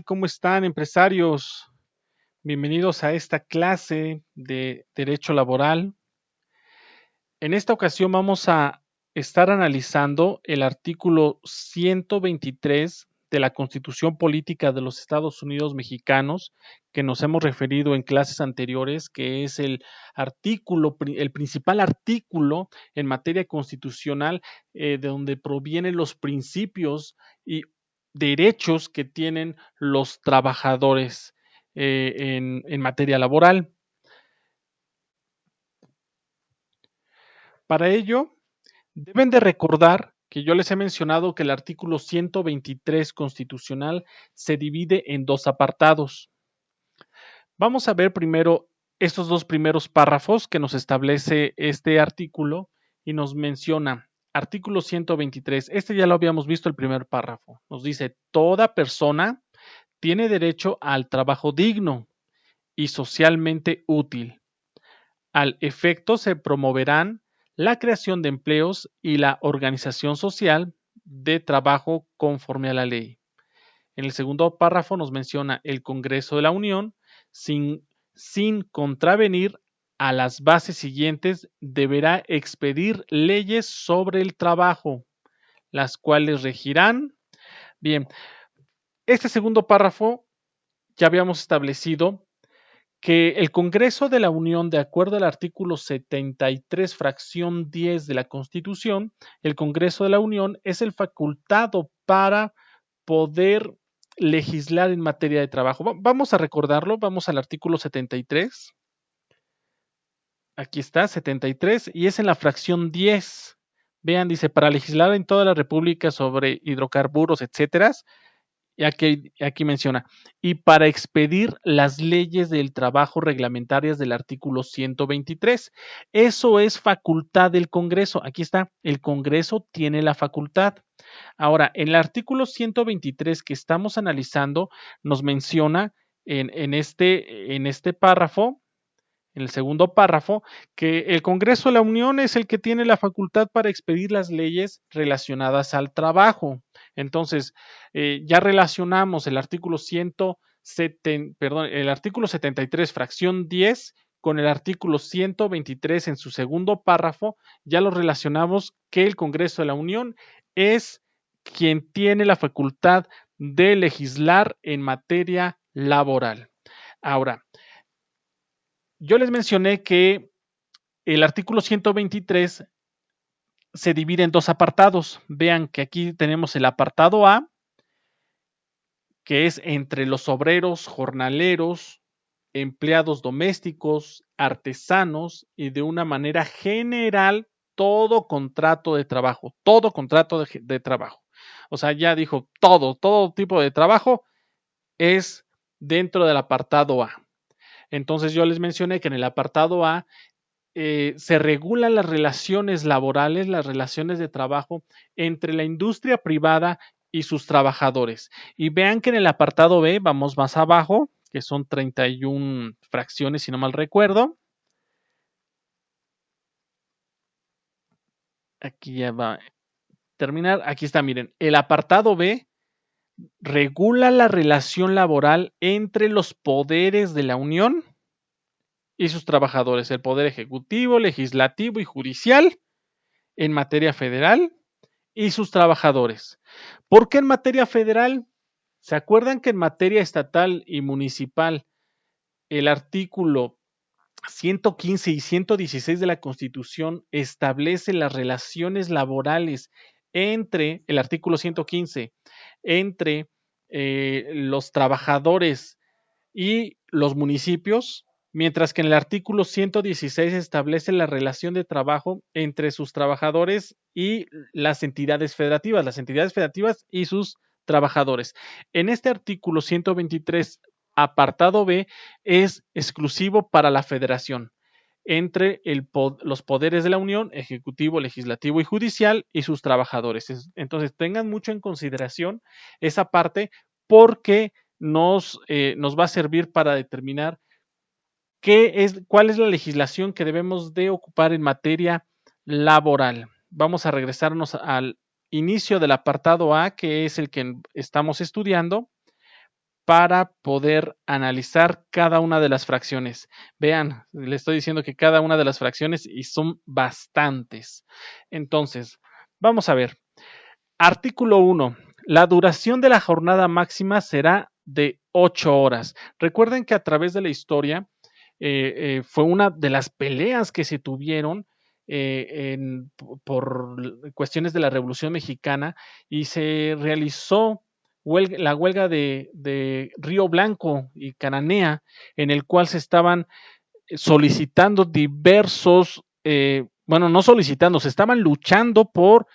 ¿Cómo están, empresarios? Bienvenidos a esta clase de Derecho Laboral. En esta ocasión vamos a estar analizando el artículo 123 de la Constitución Política de los Estados Unidos Mexicanos, que nos hemos referido en clases anteriores, que es el principal artículo en materia constitucional, de donde provienen los principios y derechos que tienen los trabajadores en materia laboral. Para ello, deben de recordar que yo les he mencionado que el artículo 123 constitucional se divide en dos apartados. Vamos a ver primero estos dos primeros párrafos que nos establece este artículo y nos menciona artículo 123. Este ya lo habíamos visto el primer párrafo. Nos dice, toda persona tiene derecho al trabajo digno y socialmente útil. Al efecto se promoverán la creación de empleos y la organización social de trabajo conforme a la ley. En el segundo párrafo nos menciona el Congreso de la Unión, sin contravenir a las bases siguientes, deberá expedir leyes sobre el trabajo, las cuales regirán. Bien, este segundo párrafo ya habíamos establecido que el Congreso de la Unión, de acuerdo al artículo 73, fracción 10 de la Constitución, el Congreso de la Unión es el facultado para poder legislar en materia de trabajo. Vamos a recordarlo, vamos al artículo 73. Aquí está, 73, y es en la fracción 10. Vean, dice, para legislar en toda la República sobre hidrocarburos, etcétera, y aquí menciona, y para expedir las leyes del trabajo reglamentarias del artículo 123. Eso es facultad del Congreso. Aquí está, el Congreso tiene la facultad. Ahora, en el artículo 123 que estamos analizando, nos menciona en este párrafo, en el segundo párrafo, que el Congreso de la Unión es el que tiene la facultad para expedir las leyes relacionadas al trabajo. Entonces, ya relacionamos el artículo 73, fracción 10, con el artículo 123 en su segundo párrafo, ya lo relacionamos que el Congreso de la Unión es quien tiene la facultad de legislar en materia laboral. Ahora, yo les mencioné que el artículo 123 se divide en dos apartados. Vean que aquí tenemos el apartado A, que es entre los obreros, jornaleros, empleados domésticos, artesanos y de una manera general todo contrato de trabajo, todo contrato de trabajo. O sea, ya dijo todo tipo de trabajo es dentro del apartado A. Entonces yo les mencioné que en el apartado A se regulan las relaciones laborales, las relaciones de trabajo entre la industria privada y sus trabajadores. Y vean que en el apartado B, vamos más abajo, que son 31 fracciones, si no mal recuerdo. Aquí ya va a terminar. Aquí está, miren, el apartado B regula la relación laboral entre los poderes de la Unión y sus trabajadores, el poder ejecutivo, legislativo y judicial en materia federal y sus trabajadores. ¿Por qué en materia federal? ¿Se acuerdan que en materia estatal y municipal el artículo 115 y 116 de la Constitución establece las relaciones laborales entre el artículo 115, entre los trabajadores y los municipios, mientras que en el artículo 116 establece la relación de trabajo entre sus trabajadores y las entidades federativas y sus trabajadores. En este artículo 123, apartado B, es exclusivo para la federación entre los poderes de la Unión, ejecutivo, legislativo y judicial, y sus trabajadores. Entonces, tengan mucho en consideración esa parte porque nos va a servir para determinar cuál es la legislación que debemos de ocupar en materia laboral. Vamos a regresarnos al inicio del apartado A, que es el que estamos estudiando, para poder analizar cada una de las fracciones. Vean, le estoy diciendo que cada una de las fracciones y son bastantes. Entonces, vamos a ver. Artículo 1. La duración de la jornada máxima será de 8 horas. Recuerden que a través de la historia fue una de las peleas que se tuvieron por cuestiones de la Revolución Mexicana y se realizó la huelga de Río Blanco y Cananea, en el cual se estaban solicitando diversos, bueno, no solicitando, se estaban luchando por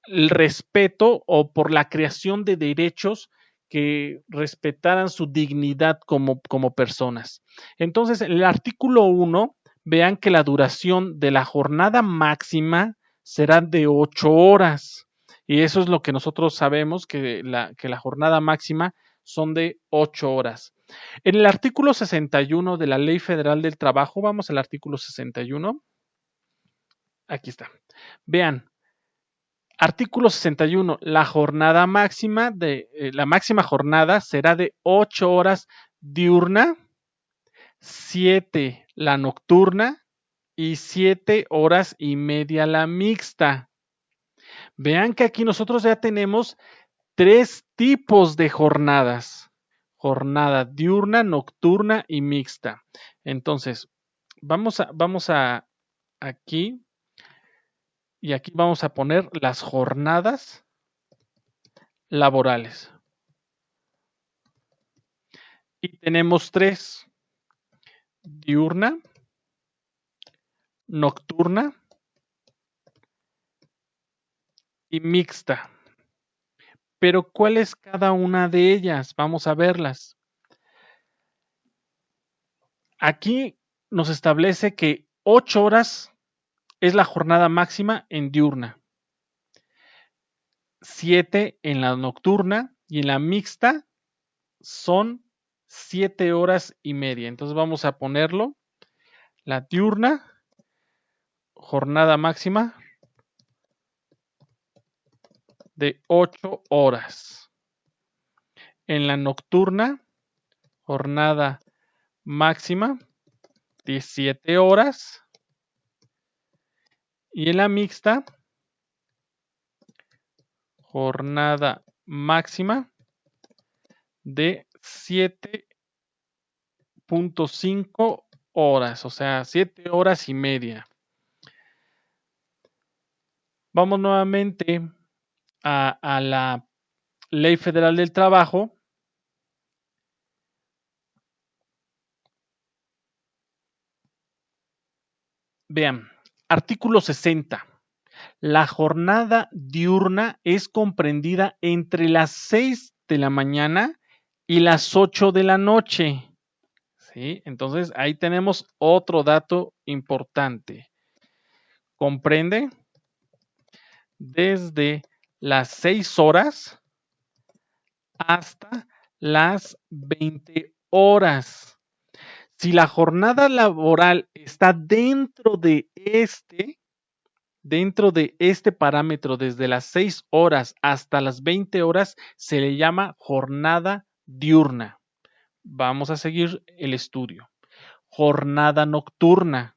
el respeto o por la creación de derechos que respetaran su dignidad como personas. Entonces, en el artículo 1, vean que la duración de la jornada máxima será de 8 horas. Y eso es lo que nosotros sabemos, que la jornada máxima son de 8 horas. En el artículo 61 de la Ley Federal del Trabajo, vamos al artículo 61. Aquí está. Vean, artículo 61. La jornada máxima la máxima jornada será de 8 horas diurna, 7 la nocturna y 7 horas y media la mixta. Vean que aquí nosotros ya tenemos 3 tipos de jornadas. Jornada diurna, nocturna y mixta. Entonces, vamos a aquí. Y aquí vamos a poner las jornadas laborales. Y tenemos 3: diurna, nocturna y mixta. Pero ¿cuál es cada una de ellas? Vamos a verlas. Aquí nos establece que 8 horas es la jornada máxima en diurna, 7 en la nocturna y en la mixta son 7 horas y media. Entonces vamos a ponerlo. La diurna, jornada máxima de 8 horas. En la nocturna, jornada máxima de 7 horas. Y en la mixta, jornada máxima de 7.5 horas, o sea, 7 horas y media. Vamos nuevamente a la Ley Federal del Trabajo. Vean, artículo 60. La jornada diurna es comprendida entre las 6 de la mañana y las 8 de la noche. ¿Sí? Entonces, ahí tenemos otro dato importante. Comprende desde las 6 horas hasta las 20 horas. Si la jornada laboral está dentro de este parámetro, desde las 6 horas hasta las 20 horas, se le llama jornada diurna. Vamos a seguir el estudio. Jornada nocturna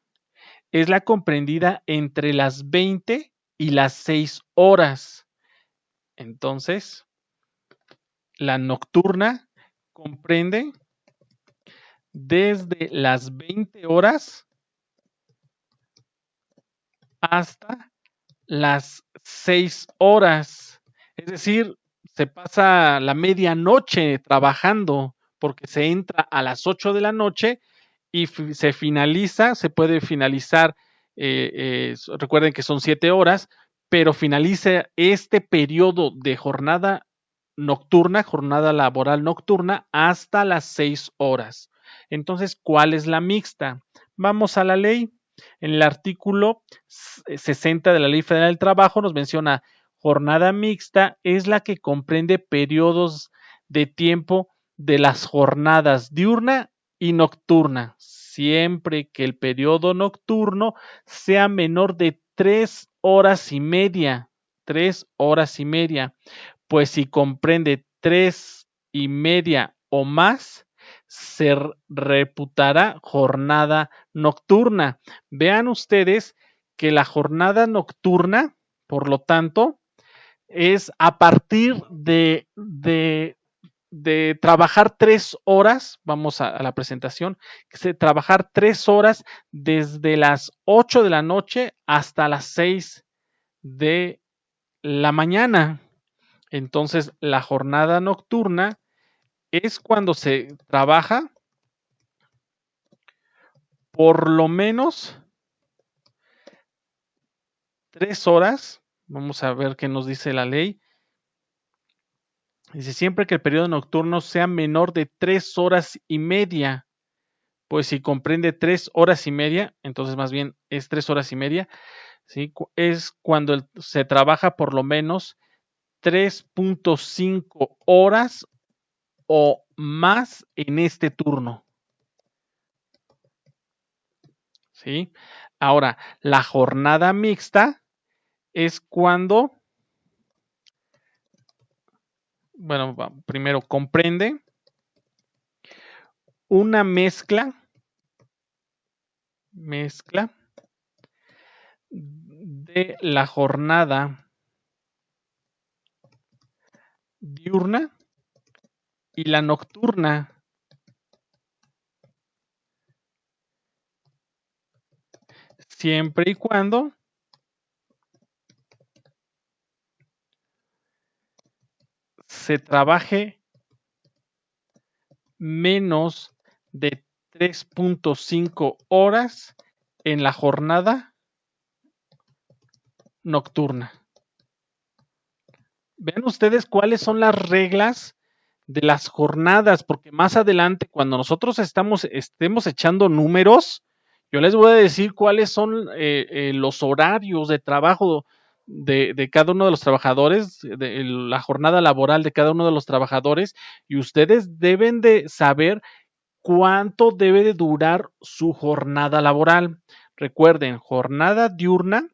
es la comprendida entre las 20 y las 6 horas. Entonces, la nocturna comprende desde las 20 horas hasta las 6 horas. Es decir, se pasa la medianoche trabajando porque se entra a las 8 de la noche y se finaliza, se puede finalizar, recuerden que son 7 horas, pero finaliza este periodo de jornada nocturna, jornada laboral nocturna, hasta las 6 horas. Entonces, ¿cuál es la mixta? Vamos a la ley. En el artículo 60 de la Ley Federal del Trabajo nos menciona: jornada mixta es la que comprende periodos de tiempo de las jornadas diurna y nocturna, siempre que el periodo nocturno sea menor de 3 horas y media. 3 horas y media. Pues si comprende 3 y media o más, se reputará jornada nocturna. Vean ustedes que la jornada nocturna, por lo tanto, es a partir de trabajar 3 horas, vamos a la presentación, trabajar 3 horas desde las 8 de la noche hasta las 6 de la mañana. Entonces, la jornada nocturna es cuando se trabaja por lo menos 3 horas. Vamos a ver qué nos dice la ley. Dice, siempre que el periodo nocturno sea menor de 3 horas y media, pues si comprende 3 horas y media, entonces más bien es 3 horas y media, ¿sí? Es cuando se trabaja por lo menos 3.5 horas o más en este turno, ¿sí? Ahora, la jornada mixta es cuando, bueno, primero comprende una mezcla de la jornada diurna y la nocturna, siempre y cuando se trabaje menos de 3.5 horas en la jornada nocturna. Vean ustedes cuáles son las reglas de las jornadas, porque más adelante, cuando nosotros estemos echando números, yo les voy a decir cuáles son los horarios de trabajo de cada uno de los trabajadores, de la jornada laboral de cada uno de los trabajadores, y ustedes deben de saber cuánto debe de durar su jornada laboral. Recuerden, jornada diurna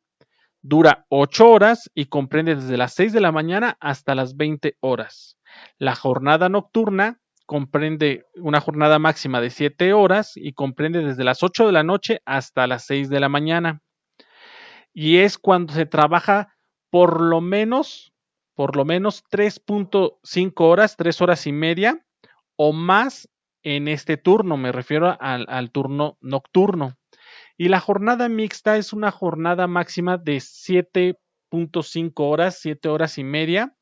dura 8 horas y comprende desde las 6 de la mañana hasta las 20 horas. La jornada nocturna comprende una jornada máxima de 7 horas y comprende desde las 8 de la noche hasta las 6 de la mañana. Y es cuando se trabaja por lo menos 3.5 horas, 3 horas y media o más en este turno. Me refiero al turno nocturno. Y la jornada mixta es una jornada máxima de 7.5 horas, 7 horas y media.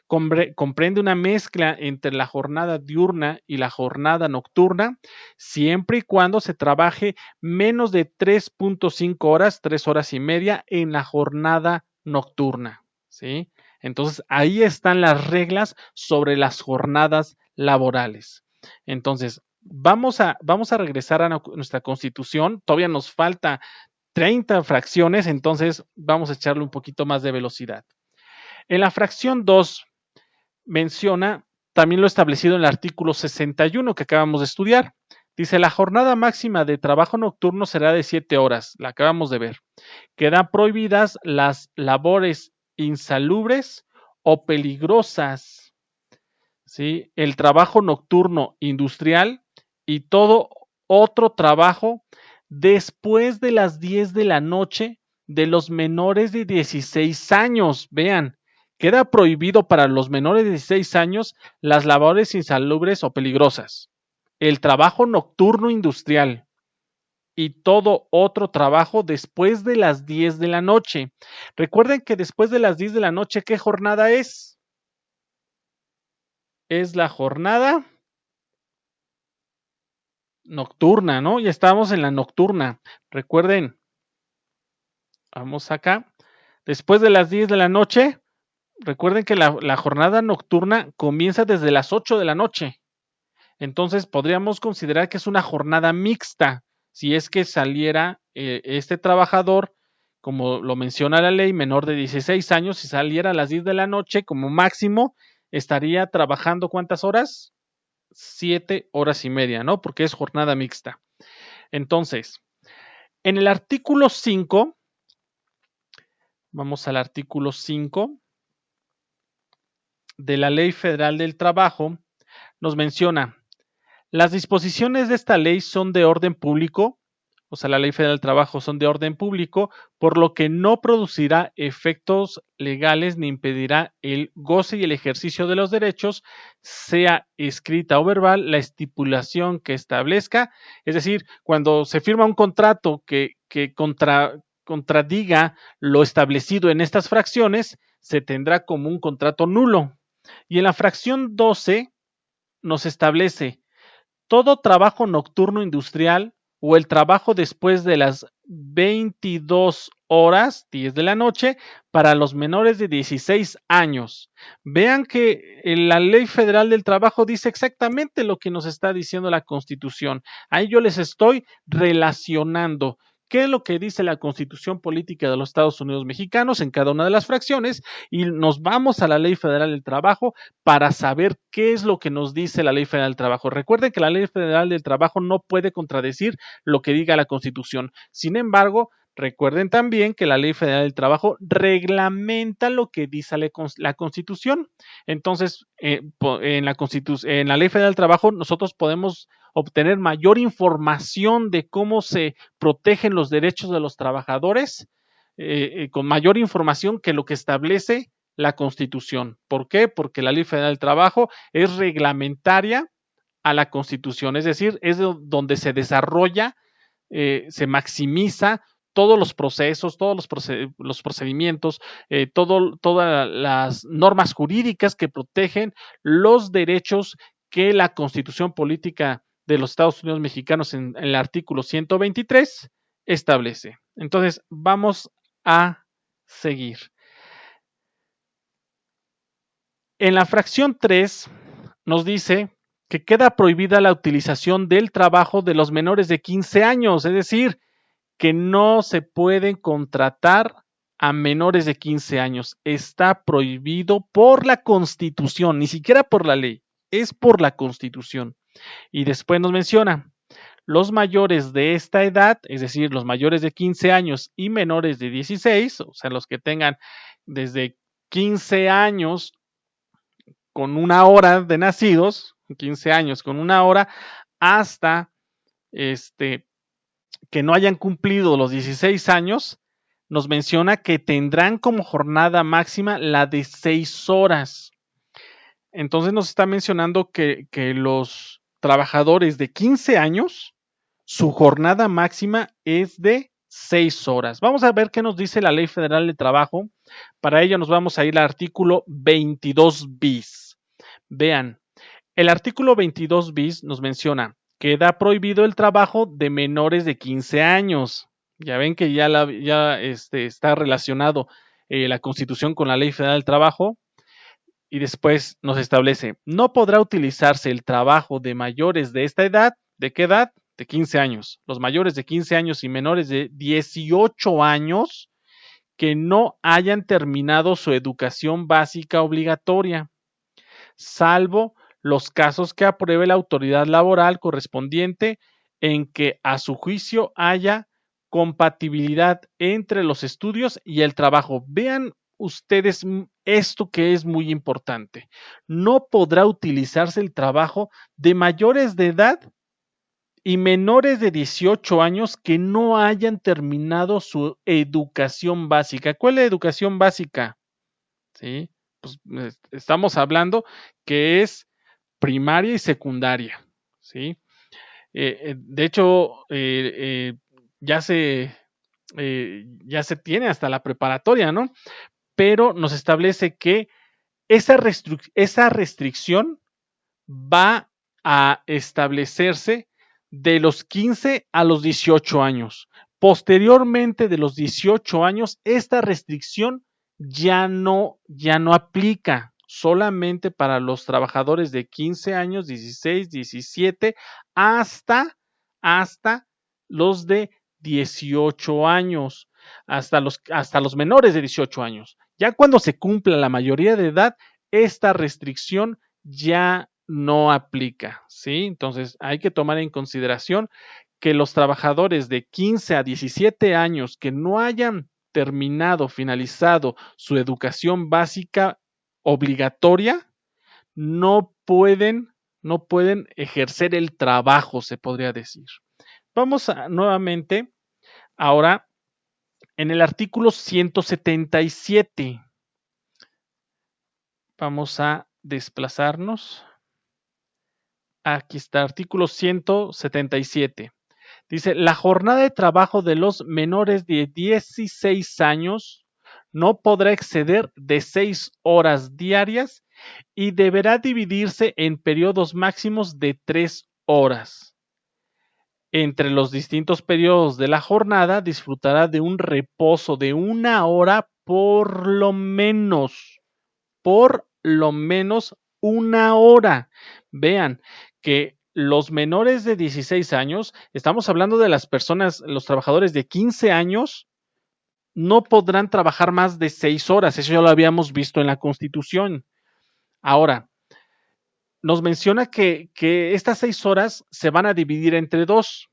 Comprende una mezcla entre la jornada diurna y la jornada nocturna, siempre y cuando se trabaje menos de 3.5 horas, 3 horas y media en la jornada nocturna, ¿sí? Entonces, ahí están las reglas sobre las jornadas laborales. Entonces, vamos a regresar a nuestra constitución. Todavía nos falta 30 fracciones, entonces vamos a echarle un poquito más de velocidad. En la fracción 2 menciona también lo establecido en el artículo 61 que acabamos de estudiar. Dice, la jornada máxima de trabajo nocturno será de 7 horas, la acabamos de ver. Quedan prohibidas las labores insalubres o peligrosas, ¿sí? El trabajo nocturno industrial y todo otro trabajo después de las 10 de la noche de los menores de 16 años. Vean, queda prohibido para los menores de 16 años las labores insalubres o peligrosas, el trabajo nocturno industrial y todo otro trabajo después de las 10 de la noche. Recuerden que después de las 10 de la noche, ¿qué jornada es? Es la jornada nocturna, ¿no? Ya estamos en la nocturna. Recuerden, vamos acá. Después de las 10 de la noche, recuerden que la jornada nocturna comienza desde las 8 de la noche. Entonces, podríamos considerar que es una jornada mixta. Si es que saliera este trabajador, como lo menciona la ley, menor de 16 años, si saliera a las 10 de la noche, como máximo, estaría trabajando ¿cuántas horas? 7 horas y media, ¿no? Porque es jornada mixta. Entonces, en el artículo 5, vamos al artículo 5 de la Ley Federal del Trabajo, nos menciona, Las disposiciones de esta ley son de orden público, o sea, la Ley Federal del Trabajo son de orden público, por lo que no producirá efectos legales ni impedirá el goce y el ejercicio de los derechos, sea escrita o verbal, la estipulación que establezca. Es decir, cuando se firma un contrato que contradiga lo establecido en estas fracciones, se tendrá como un contrato nulo. Y en la fracción 12 nos establece todo trabajo nocturno industrial o el trabajo después de las 22 horas, 10 de la noche, para los menores de 16 años. Vean que la Ley Federal del Trabajo dice exactamente lo que nos está diciendo la Constitución. Ahí yo les estoy relacionando qué es lo que dice la Constitución Política de los Estados Unidos Mexicanos en cada una de las fracciones y nos vamos a la Ley Federal del Trabajo para saber qué es lo que nos dice la Ley Federal del Trabajo. Recuerden que la Ley Federal del Trabajo no puede contradecir lo que diga la Constitución. Sin embargo, recuerden también que la Ley Federal del Trabajo reglamenta lo que dice la Constitución. Entonces, en la Ley Federal del Trabajo nosotros podemos obtener mayor información de cómo se protegen los derechos de los trabajadores, con mayor información que lo que establece la Constitución. ¿Por qué? Porque la Ley Federal del Trabajo es reglamentaria a la Constitución, es decir, es donde se desarrolla, se maximiza todos los procesos, todos los procedimientos, todas las normas jurídicas que protegen los derechos que la Constitución Política de los Estados Unidos Mexicanos en el artículo 123 establece. Entonces, vamos a seguir. En la fracción 3 nos dice que queda prohibida la utilización del trabajo de los menores de 15 años, es decir, que no se pueden contratar a menores de 15 años. Está prohibido por la Constitución, ni siquiera por la ley, es por la Constitución. Y después nos menciona, los mayores de esta edad, es decir, los mayores de 15 años y menores de 16, o sea, los que tengan desde 15 años con una hora de nacidos, 15 años con una hora, hasta que no hayan cumplido los 16 años, nos menciona que tendrán como jornada máxima la de 6 horas. Entonces nos está mencionando que los trabajadores de 15 años, su jornada máxima es de 6 horas. Vamos a ver qué nos dice la Ley Federal de Trabajo. Para ello nos vamos a ir al artículo 22 bis. Vean, el artículo 22 bis nos menciona, queda prohibido el trabajo de menores de 15 años. Ya ven que ya está relacionado la Constitución con la Ley Federal del Trabajo. Y después nos establece, no podrá utilizarse el trabajo de mayores de esta edad. ¿De qué edad? De 15 años. Los mayores de 15 años y menores de 18 años que no hayan terminado su educación básica obligatoria, salvo los casos que apruebe la autoridad laboral correspondiente en que a su juicio haya compatibilidad entre los estudios y el trabajo. Vean ustedes esto que es muy importante. No podrá utilizarse el trabajo de mayores de edad y menores de 18 años que no hayan terminado su educación básica. ¿Cuál es la educación básica? ¿Sí? Pues estamos hablando que es primaria y secundaria, ¿sí? De hecho, ya se tiene hasta la preparatoria, ¿no? Pero nos establece que esa restricción va a establecerse de los 15 a los 18 años. Posteriormente de los 18 años, esta restricción ya no aplica, solamente para los trabajadores de 15 años, 16, 17, hasta los de 18 años, hasta los menores de 18 años. Ya cuando se cumpla la mayoría de edad, esta restricción ya no aplica, ¿sí? Entonces hay que tomar en consideración que los trabajadores de 15 a 17 años que no hayan finalizado su educación básica obligatoria, no pueden no pueden ejercer el trabajo, se podría decir. Vamos nuevamente ahora en el artículo 177. Vamos a desplazarnos. Aquí está, artículo 177. Dice, la jornada de trabajo de los menores de 16 años no podrá exceder de 6 horas diarias y deberá dividirse en periodos máximos de 3 horas. Entre los distintos periodos de la jornada disfrutará de un reposo de 1 hora por lo menos 1 hora. Vean que los menores de 16 años, estamos hablando de las personas, los trabajadores de 15 años, no podrán trabajar más de 6 horas. Eso ya lo habíamos visto en la Constitución. Ahora, nos menciona que estas 6 horas se van a dividir entre 2.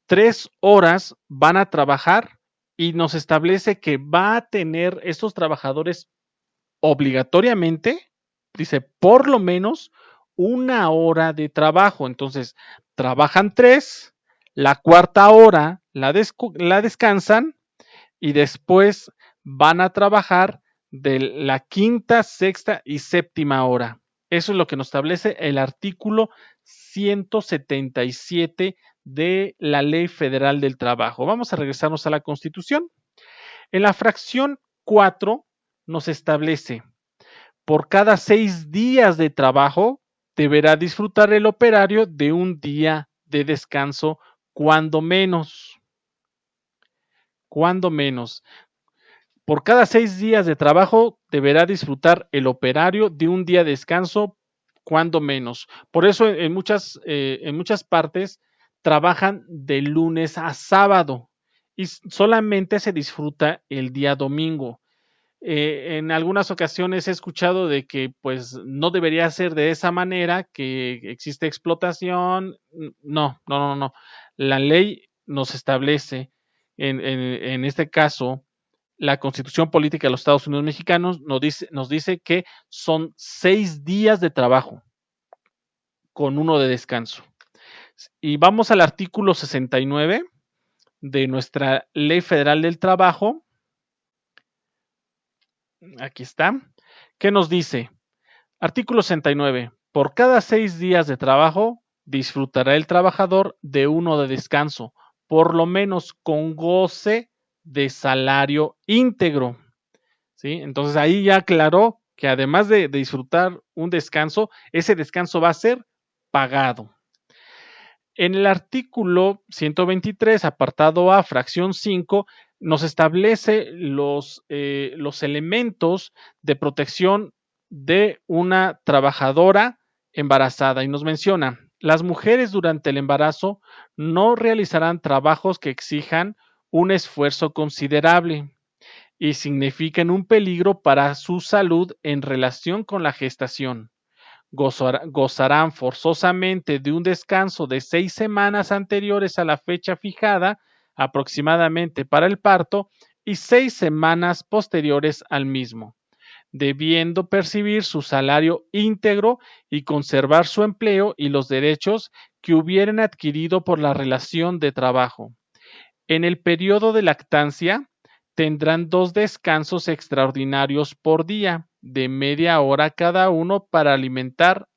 3 horas van a trabajar y nos establece que va a tener estos trabajadores obligatoriamente, dice, por lo menos 1 hora de trabajo. Entonces, trabajan 3, la cuarta hora la descansan y después van a trabajar de la quinta, sexta y séptima hora. Eso es lo que nos establece el artículo 177 de la Ley Federal del Trabajo. Vamos a regresarnos a la Constitución. En la fracción 4 nos establece, por cada 6 días de trabajo deberá disfrutar el operario de un día de descanso, cuando menos. Cuando menos. Por cada 6 días de trabajo deberá disfrutar el operario de un día de descanso, cuando menos. Por eso en muchas partes trabajan de lunes a sábado y solamente se disfruta el día domingo. En algunas ocasiones he escuchado de que pues no debería ser de esa manera, que existe explotación. No. La ley nos establece, en este caso, la Constitución Política de los Estados Unidos Mexicanos nos dice que son 6 días de trabajo con 1 de descanso. Y vamos al artículo 69 de nuestra Ley Federal del Trabajo. Aquí está. ¿Qué nos dice? Artículo 69. Por cada 6 días de trabajo disfrutará el trabajador de 1 de descanso, por lo menos con goce de salario íntegro. ¿Sí? Entonces ahí ya aclaró que además de disfrutar un descanso, ese descanso va a ser pagado. En el artículo 123, apartado A, fracción 5, nos establece los elementos de protección de una trabajadora embarazada y nos menciona, las mujeres durante el embarazo no realizarán trabajos que exijan un esfuerzo considerable y significan un peligro para su salud en relación con la gestación. Gozarán forzosamente de un descanso de 6 semanas anteriores a la fecha fijada, aproximadamente para el parto, y 6 semanas posteriores al mismo, debiendo percibir su salario íntegro y conservar su empleo y los derechos que hubieran adquirido por la relación de trabajo. En el periodo de lactancia, tendrán 2 descansos extraordinarios por día, de media hora cada uno, para alimentar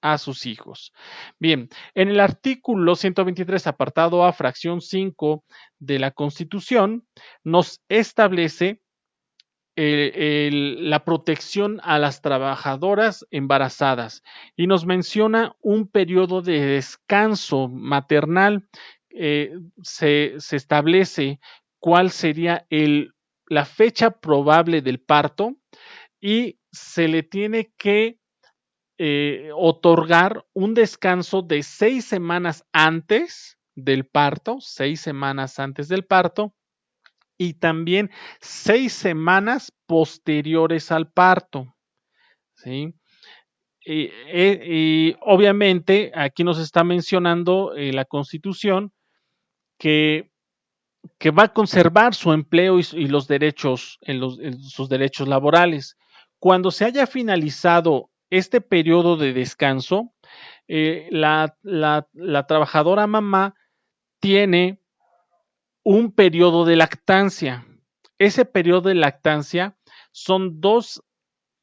a sus hijos. Bien, en el artículo 123, apartado A, fracción 5 de la Constitución, nos establece la protección a las trabajadoras embarazadas y nos menciona un periodo de descanso maternal. Se establece cuál sería la fecha probable del parto y se le tiene que otorgar un descanso de 6 semanas antes del parto, 6 semanas antes del parto, y también 6 semanas posteriores al parto. ¿Sí? Y obviamente aquí nos está mencionando la Constitución que va a conservar su empleo y los derechos, sus derechos laborales. Cuando se haya finalizado este periodo de descanso, la trabajadora mamá tiene un periodo de lactancia. Ese periodo de lactancia son 2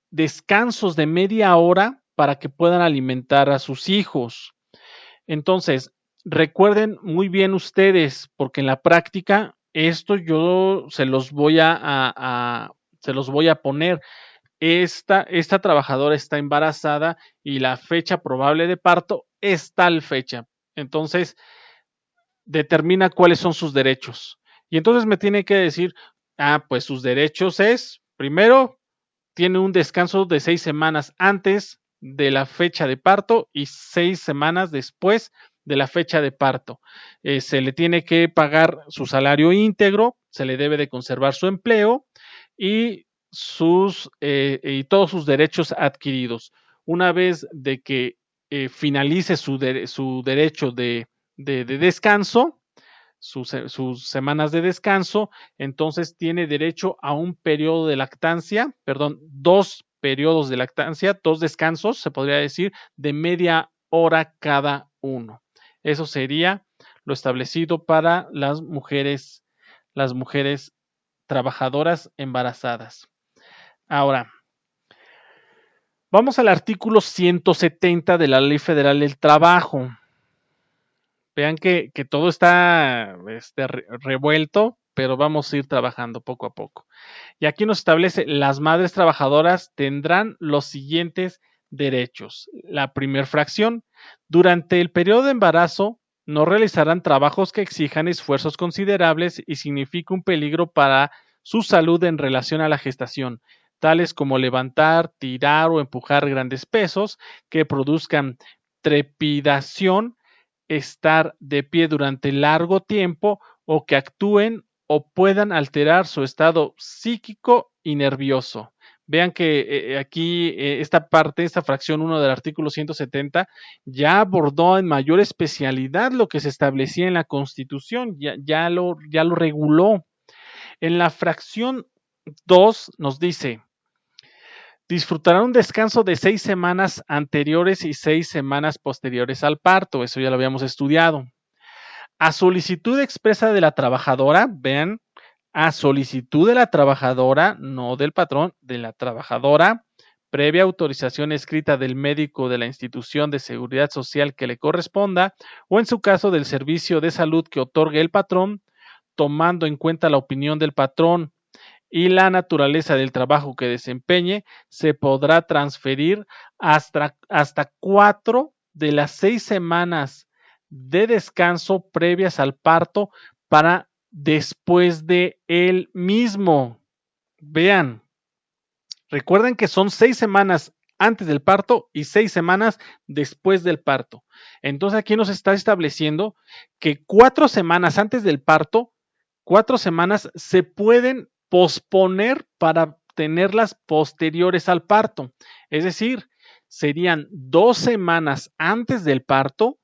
descansos de media hora para que puedan alimentar a sus hijos. Entonces, recuerden muy bien ustedes, porque en la práctica esto yo se los voy se los voy a poner. Esta trabajadora está embarazada y la fecha probable de parto es tal fecha. Entonces, determina cuáles son sus derechos. Y entonces me tiene que decir, pues sus derechos es, primero, tiene un descanso de 6 semanas antes de la fecha de parto y 6 semanas después de la fecha de parto. Se le tiene que pagar su salario íntegro, se le debe de conservar su empleo y todos sus derechos adquiridos. Una vez de que finalice su derecho de descanso, sus semanas de descanso, entonces tiene derecho a un periodo de lactancia, perdón, 2 periodos de lactancia, 2 descansos, se podría decir, de media hora cada uno. Eso sería lo establecido para las mujeres trabajadoras embarazadas. Ahora, vamos al artículo 170 de la Ley Federal del Trabajo. Vean que todo está revuelto, pero vamos a ir trabajando poco a poco. Y aquí nos establece, las madres trabajadoras tendrán los siguientes derechos. La primera fracción, durante el periodo de embarazo, no realizarán trabajos que exijan esfuerzos considerables y signifique un peligro para su salud en relación a la gestación, tales como levantar, tirar o empujar grandes pesos que produzcan trepidación, estar de pie durante largo tiempo o que actúen o puedan alterar su estado psíquico y nervioso. Vean que aquí esta parte, esta fracción 1 del artículo 170 ya abordó en mayor especialidad lo que se establecía en la Constitución, ya lo reguló. En la fracción 2 nos dice, disfrutará un descanso de 6 semanas anteriores y 6 semanas posteriores al parto. Eso ya lo habíamos estudiado. A solicitud expresa de la trabajadora, vean, a solicitud de la trabajadora, no del patrón, de la trabajadora, previa autorización escrita del médico de la institución de seguridad social que le corresponda, o en su caso del servicio de salud que otorgue el patrón, tomando en cuenta la opinión del patrón y la naturaleza del trabajo que desempeñe, se podrá transferir hasta 4 de las 6 semanas de descanso previas al parto para después de él mismo. Vean, recuerden que son 6 semanas antes del parto y 6 semanas después del parto. Entonces aquí nos está estableciendo que 4 semanas antes del parto, 4 semanas se pueden posponer para tenerlas posteriores al parto. Es decir, serían 2 semanas antes del parto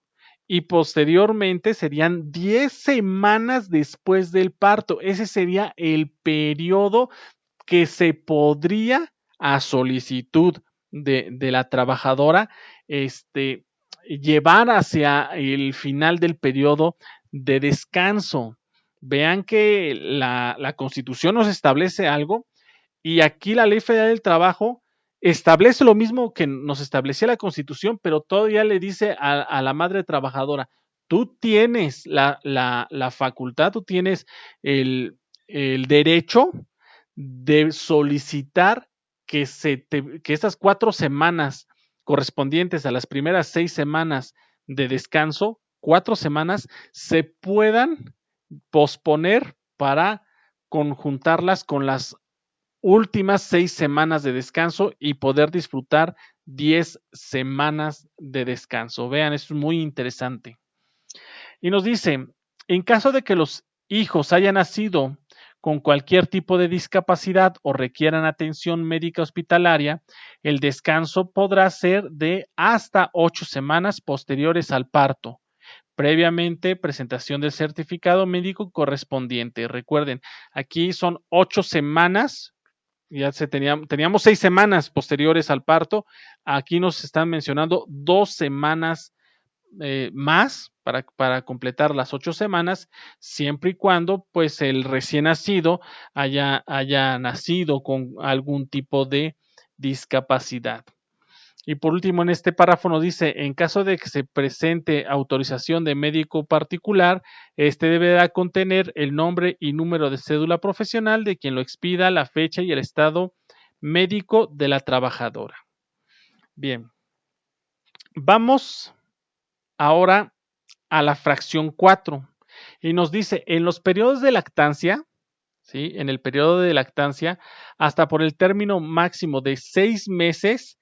y posteriormente serían 10 semanas después del parto. Ese sería el periodo que se podría, a solicitud de la trabajadora, llevar hacia el final del periodo de descanso. Vean que la Constitución nos establece algo y aquí la Ley Federal del Trabajo establece lo mismo que nos establecía la Constitución, pero todavía le dice a la madre trabajadora, tú tienes la facultad, tú tienes el derecho de solicitar que estas 4 semanas correspondientes a las primeras 6 semanas de descanso, 4 semanas, se puedan posponer para conjuntarlas con las últimas 6 semanas de descanso y poder disfrutar 10 semanas de descanso. Vean, esto es muy interesante. Y nos dice, en caso de que los hijos hayan nacido con cualquier tipo de discapacidad o requieran atención médica hospitalaria, el descanso podrá ser de hasta 8 semanas posteriores al parto, previamente presentación del certificado médico correspondiente. Recuerden, aquí son 8 semanas teníamos 6 semanas posteriores al parto. Aquí nos están mencionando 2 semanas más para completar las 8 semanas, siempre y cuando pues el recién nacido haya nacido con algún tipo de discapacidad. Y por último, en este párrafo nos dice, en caso de que se presente autorización de médico particular, este deberá contener el nombre y número de cédula profesional de quien lo expida, la fecha y el estado médico de la trabajadora. Bien, vamos ahora a la fracción 4 y nos dice, en los periodos de lactancia, ¿sí? En el periodo de lactancia, hasta por el término máximo de 6 meses,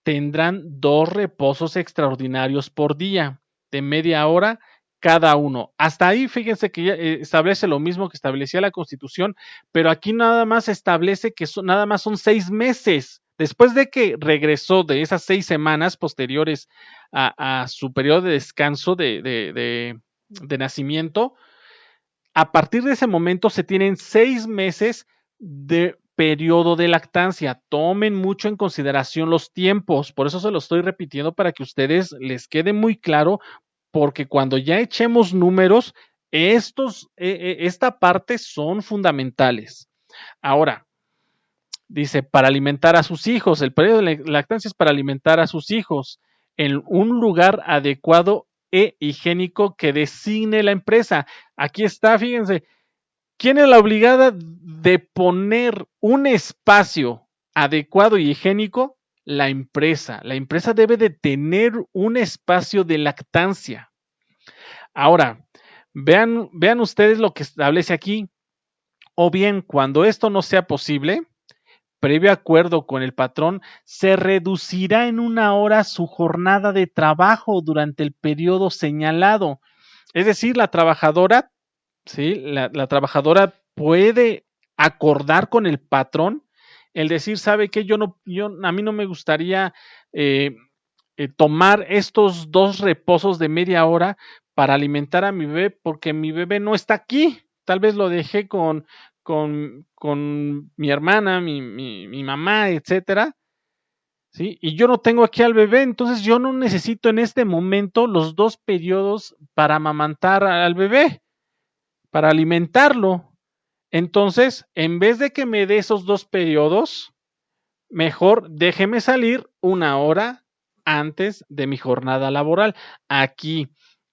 tendrán 2 reposos extraordinarios por día, de media hora cada uno. Hasta ahí, fíjense que ya establece lo mismo que establecía la Constitución, pero aquí nada más establece que nada más son 6 meses. Después de que regresó de esas 6 semanas posteriores a su periodo de descanso de nacimiento, a partir de ese momento se tienen 6 meses de periodo de lactancia. Tomen mucho en consideración los tiempos, por eso se lo estoy repitiendo para que a ustedes les quede muy claro, porque cuando ya echemos números, esta parte son fundamentales. Ahora, dice, para alimentar a sus hijos, el periodo de lactancia es para alimentar a sus hijos en un lugar adecuado e higiénico que designe la empresa. Aquí está, fíjense, ¿quién es la obligada de poner un espacio adecuado y higiénico? La empresa. La empresa debe de tener un espacio de lactancia. Ahora, vean ustedes lo que establece aquí. O bien, cuando esto no sea posible, previo acuerdo con el patrón, se reducirá en 1 hora su jornada de trabajo durante el periodo señalado. Es decir, la trabajadora, ¿sí? La trabajadora puede acordar con el patrón el decir, ¿sabe qué? A mí no me gustaría tomar estos 2 reposos de media hora para alimentar a mi bebé porque mi bebé no está aquí. Tal vez lo dejé con mi hermana, mi mamá, etcétera. ¿Sí? Y yo no tengo aquí al bebé, entonces yo no necesito en este momento los 2 periodos para amamantar al bebé, para alimentarlo. Entonces, en vez de que me dé esos 2 periodos, mejor déjeme salir 1 hora antes de mi jornada laboral. Aquí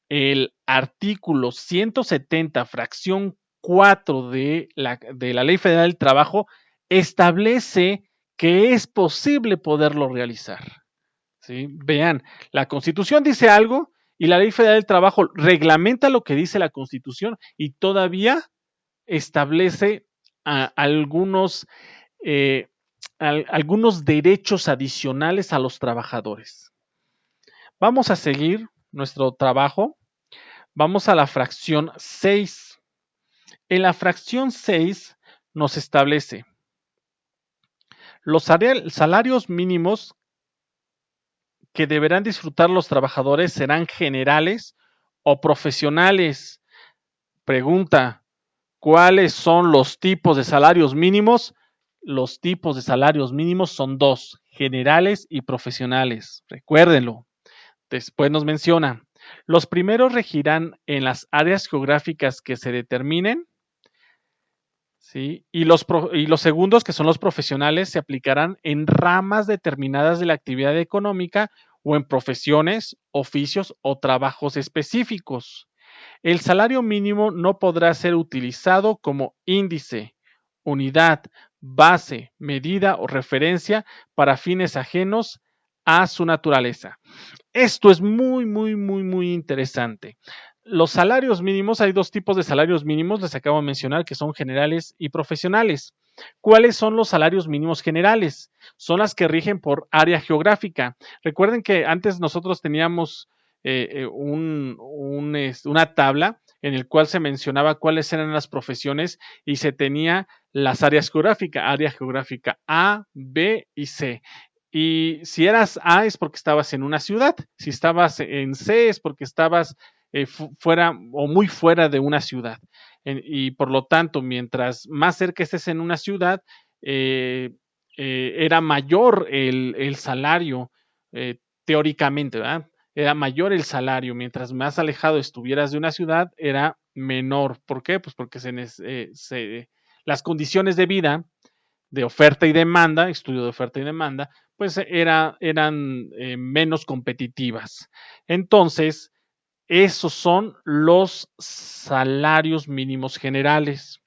el artículo 170, fracción 4 de la Ley Federal del Trabajo establece que es posible poderlo realizar. ¿Sí? Vean, la Constitución dice algo y la Ley Federal del Trabajo reglamenta lo que dice la Constitución y todavía establece algunos derechos adicionales a los trabajadores. Vamos a seguir nuestro trabajo. Vamos a la fracción 6. En la fracción 6 nos establece los salarios mínimos que deberán disfrutar los trabajadores serán generales o profesionales. Pregunta, ¿cuáles son los tipos de salarios mínimos? Los tipos de salarios mínimos son 2, generales y profesionales. Recuérdenlo. Después nos menciona, los primeros regirán en las áreas geográficas que se determinen, ¿sí? Y los segundos, que son los profesionales, se aplicarán en ramas determinadas de la actividad económica o en profesiones, oficios o trabajos específicos. El salario mínimo no podrá ser utilizado como índice, unidad, base, medida o referencia para fines ajenos a su naturaleza. Esto es muy, muy, muy, muy interesante. Los salarios mínimos, hay 2 tipos de salarios mínimos, les acabo de mencionar, que son generales y profesionales. ¿Cuáles son los salarios mínimos generales? Son las que rigen por área geográfica. Recuerden que antes nosotros teníamos una tabla en el cual se mencionaba cuáles eran las profesiones y se tenía las áreas geográficas, área geográfica A, B y C. Y si eras A es porque estabas en una ciudad, si estabas en C es porque estabas fuera o muy fuera de una ciudad. Y por lo tanto, mientras más cerca estés en una ciudad, era mayor el salario, teóricamente, ¿verdad? Era mayor el salario. Mientras más alejado estuvieras de una ciudad, era menor. ¿Por qué? Pues porque las condiciones de vida, de oferta y demanda, estudio de oferta y demanda, pues eran menos competitivas. Entonces, esos son los salarios mínimos generales,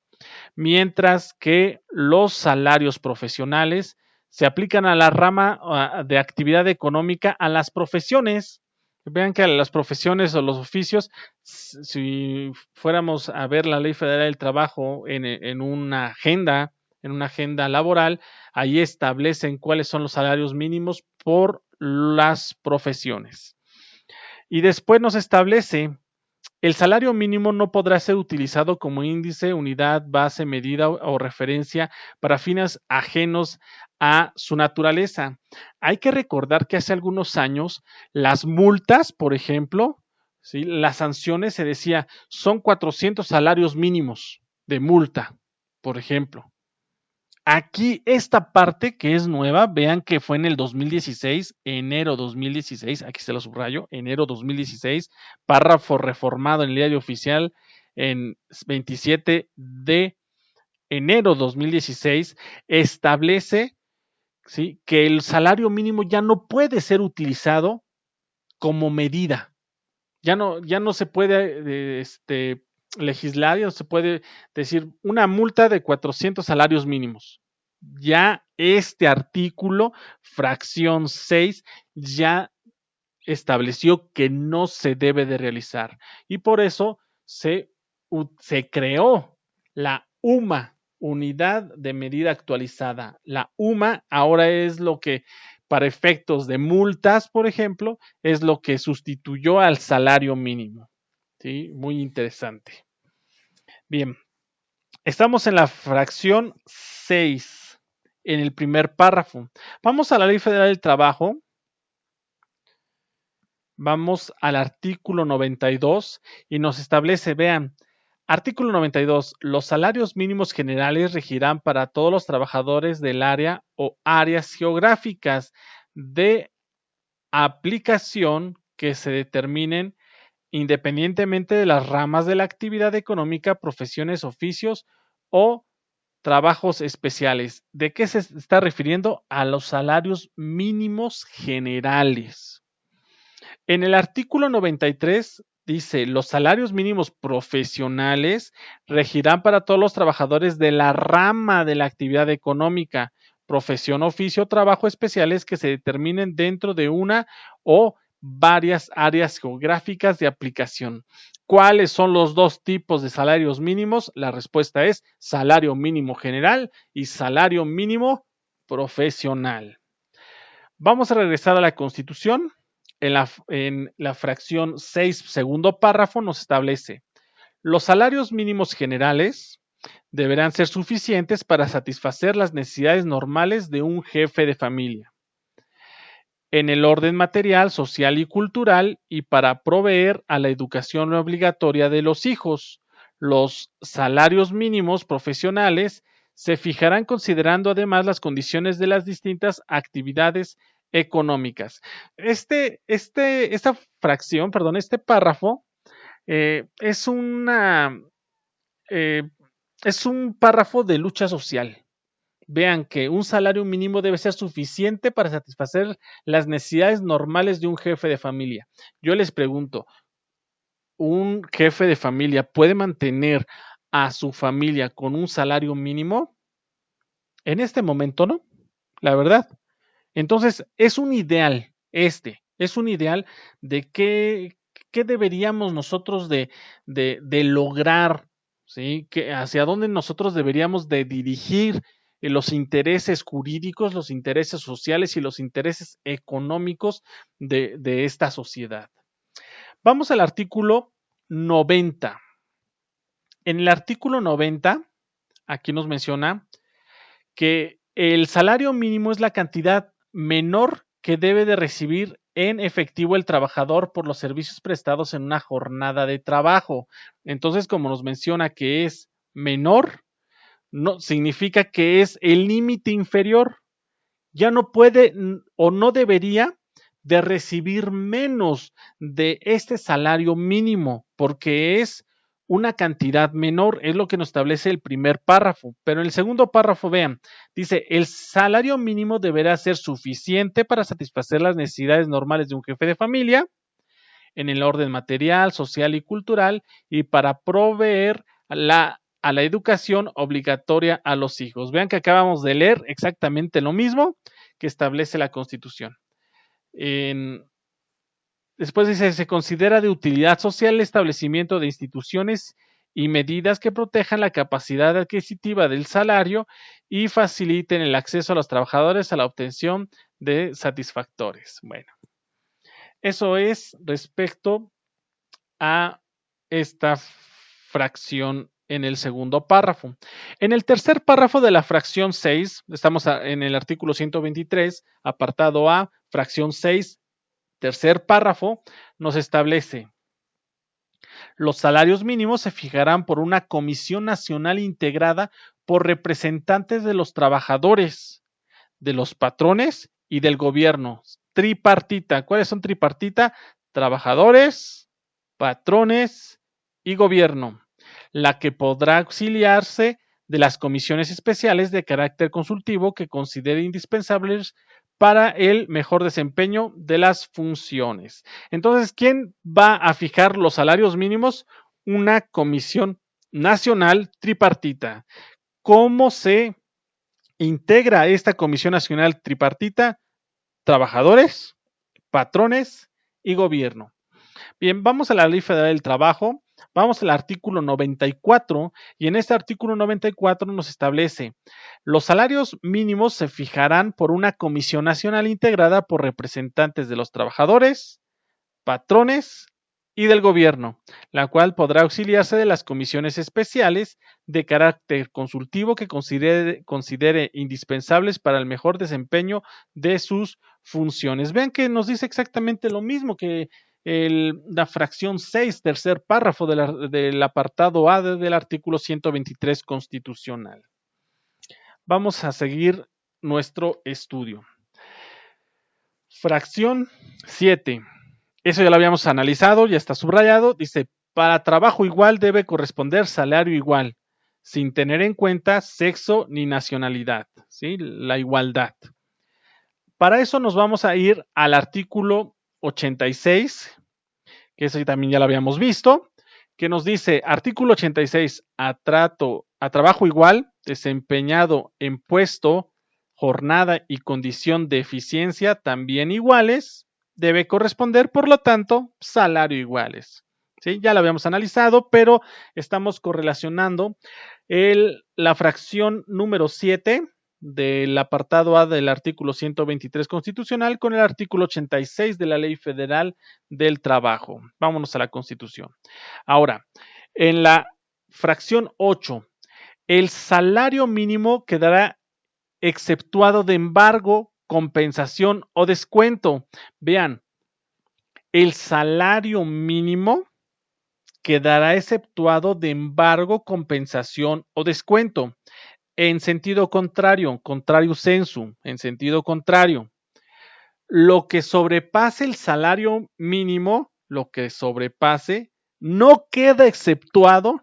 mientras que los salarios profesionales se aplican a la rama de actividad económica, a las profesiones. Vean que a las profesiones o los oficios, si fuéramos a ver la Ley Federal del Trabajo en una agenda laboral, ahí establecen cuáles son los salarios mínimos por las profesiones. Y después nos establece: el salario mínimo no podrá ser utilizado como índice, unidad, base, medida o referencia para fines ajenos a su naturaleza. Hay que recordar que hace algunos años las multas, por ejemplo, ¿sí?, las sanciones se decía son 400 salarios mínimos de multa, por ejemplo. Aquí esta parte que es nueva, vean que fue en el 2016, enero 2016, aquí se lo subrayo, enero 2016, párrafo reformado en el Diario Oficial en 27 de enero 2016, establece, ¿sí?, que el salario mínimo ya no puede ser utilizado como medida. Ya no se puede legislar, ya no se puede decir una multa de 400 salarios mínimos. Ya este artículo, fracción 6, ya estableció que no se debe de realizar. Y por eso se creó la UMA, Unidad de Medida Actualizada. La UMA ahora es lo que, para efectos de multas, por ejemplo, es lo que sustituyó al salario mínimo. ¿Sí? Muy interesante. Bien, estamos en la fracción 6, en el primer párrafo. Vamos a la Ley Federal del Trabajo. Vamos al artículo 92 y nos establece, vean, artículo 92, los salarios mínimos generales regirán para todos los trabajadores del área o áreas geográficas de aplicación que se determinen independientemente de las ramas de la actividad económica, profesiones, oficios o trabajos especiales. ¿De qué se está refiriendo? A los salarios mínimos generales. En el artículo 93 dice: los salarios mínimos profesionales regirán para todos los trabajadores de la rama de la actividad económica, profesión, oficio, trabajo especiales que se determinen dentro de una o varias áreas geográficas de aplicación. ¿Cuáles son los dos tipos de salarios mínimos? La respuesta es salario mínimo general y salario mínimo profesional. Vamos a regresar a la Constitución. En la fracción 6, segundo párrafo, nos establece: los salarios mínimos generales deberán ser suficientes para satisfacer las necesidades normales de un jefe de familia, en el orden material, social y cultural, y para proveer a la educación obligatoria de los hijos. Los salarios mínimos profesionales se fijarán considerando además las condiciones de las distintas actividades económicas. Esta fracción, perdón, este párrafo es es un párrafo de lucha social. Vean que un salario mínimo debe ser suficiente para satisfacer las necesidades normales de un jefe de familia. Yo les pregunto, ¿un jefe de familia puede mantener a su familia con un salario mínimo? En este momento no, la verdad. Entonces, es un ideal, es un ideal de qué deberíamos nosotros de lograr, ¿sí? Hacia dónde nosotros deberíamos de dirigir los intereses jurídicos, los intereses sociales y los intereses económicos de esta sociedad. Vamos al artículo 90. En el artículo 90, aquí nos menciona que el salario mínimo es la cantidad menor que debe de recibir en efectivo el trabajador por los servicios prestados en una jornada de trabajo. Entonces, como nos menciona que es menor, no significa que es el límite inferior. ya no puede o no debería de recibir menos de este salario mínimo, porque es una cantidad menor, es lo que nos establece el primer párrafo. Pero en el segundo párrafo, vean, dice, el salario mínimo deberá ser suficiente para satisfacer las necesidades normales de un jefe de familia en el orden material, social y cultural y para proveer a la educación obligatoria a los hijos. Vean que acabamos de leer exactamente lo mismo que establece la Constitución. Después dice, se considera de utilidad social el establecimiento de instituciones y medidas que protejan la capacidad adquisitiva del salario y faciliten el acceso a los trabajadores a la obtención de satisfactores. Bueno, eso es respecto a esta fracción en el segundo párrafo. En el tercer párrafo de la fracción 6, estamos en el artículo 123, apartado A, fracción 6, tercer párrafo, nos establece: los salarios mínimos se fijarán por una comisión nacional integrada por representantes de los trabajadores, de los patrones y del gobierno. Tripartita. ¿Cuáles son tripartita? Trabajadores, patrones y gobierno, la que podrá auxiliarse de las comisiones especiales de carácter consultivo que considere indispensables para el mejor desempeño de las funciones. Entonces, ¿quién va a fijar los salarios mínimos? Una comisión nacional tripartita. ¿Cómo se integra esta comisión nacional tripartita? Trabajadores, patrones y gobierno. Bien, vamos a la Ley Federal del Trabajo, vamos al artículo 94 y en este artículo 94 nos establece: los salarios mínimos se fijarán por una comisión nacional integrada por representantes de los trabajadores, patrones y del gobierno, la cual podrá auxiliarse de las comisiones especiales de carácter consultivo que considere indispensables para el mejor desempeño de sus funciones. Vean que nos dice exactamente lo mismo que la fracción 6, tercer párrafo del apartado A del artículo 123 constitucional. Vamos a seguir nuestro estudio. Fracción 7. Eso ya lo habíamos analizado, ya está subrayado. Dice, para trabajo igual debe corresponder salario igual, sin tener en cuenta sexo ni nacionalidad, ¿sí? La igualdad. Para eso nos vamos a ir al artículo 86, que eso también ya lo habíamos visto, que nos dice, artículo 86, a trabajo igual, desempeñado en puesto, jornada y condición de eficiencia también iguales, debe corresponder, por lo tanto, salario iguales. ¿Sí? Ya lo habíamos analizado, pero estamos correlacionando la fracción número 7 del apartado A del artículo 123 constitucional con el artículo 86 de la Ley Federal del Trabajo. Vámonos a la Constitución. Ahora, en la fracción 8, el salario mínimo quedará exceptuado de embargo, compensación o descuento. Vean, el salario mínimo quedará exceptuado de embargo, compensación o descuento. En sentido contrario, contrario sensu, en sentido contrario, lo que sobrepase el salario mínimo, lo que sobrepase, no queda exceptuado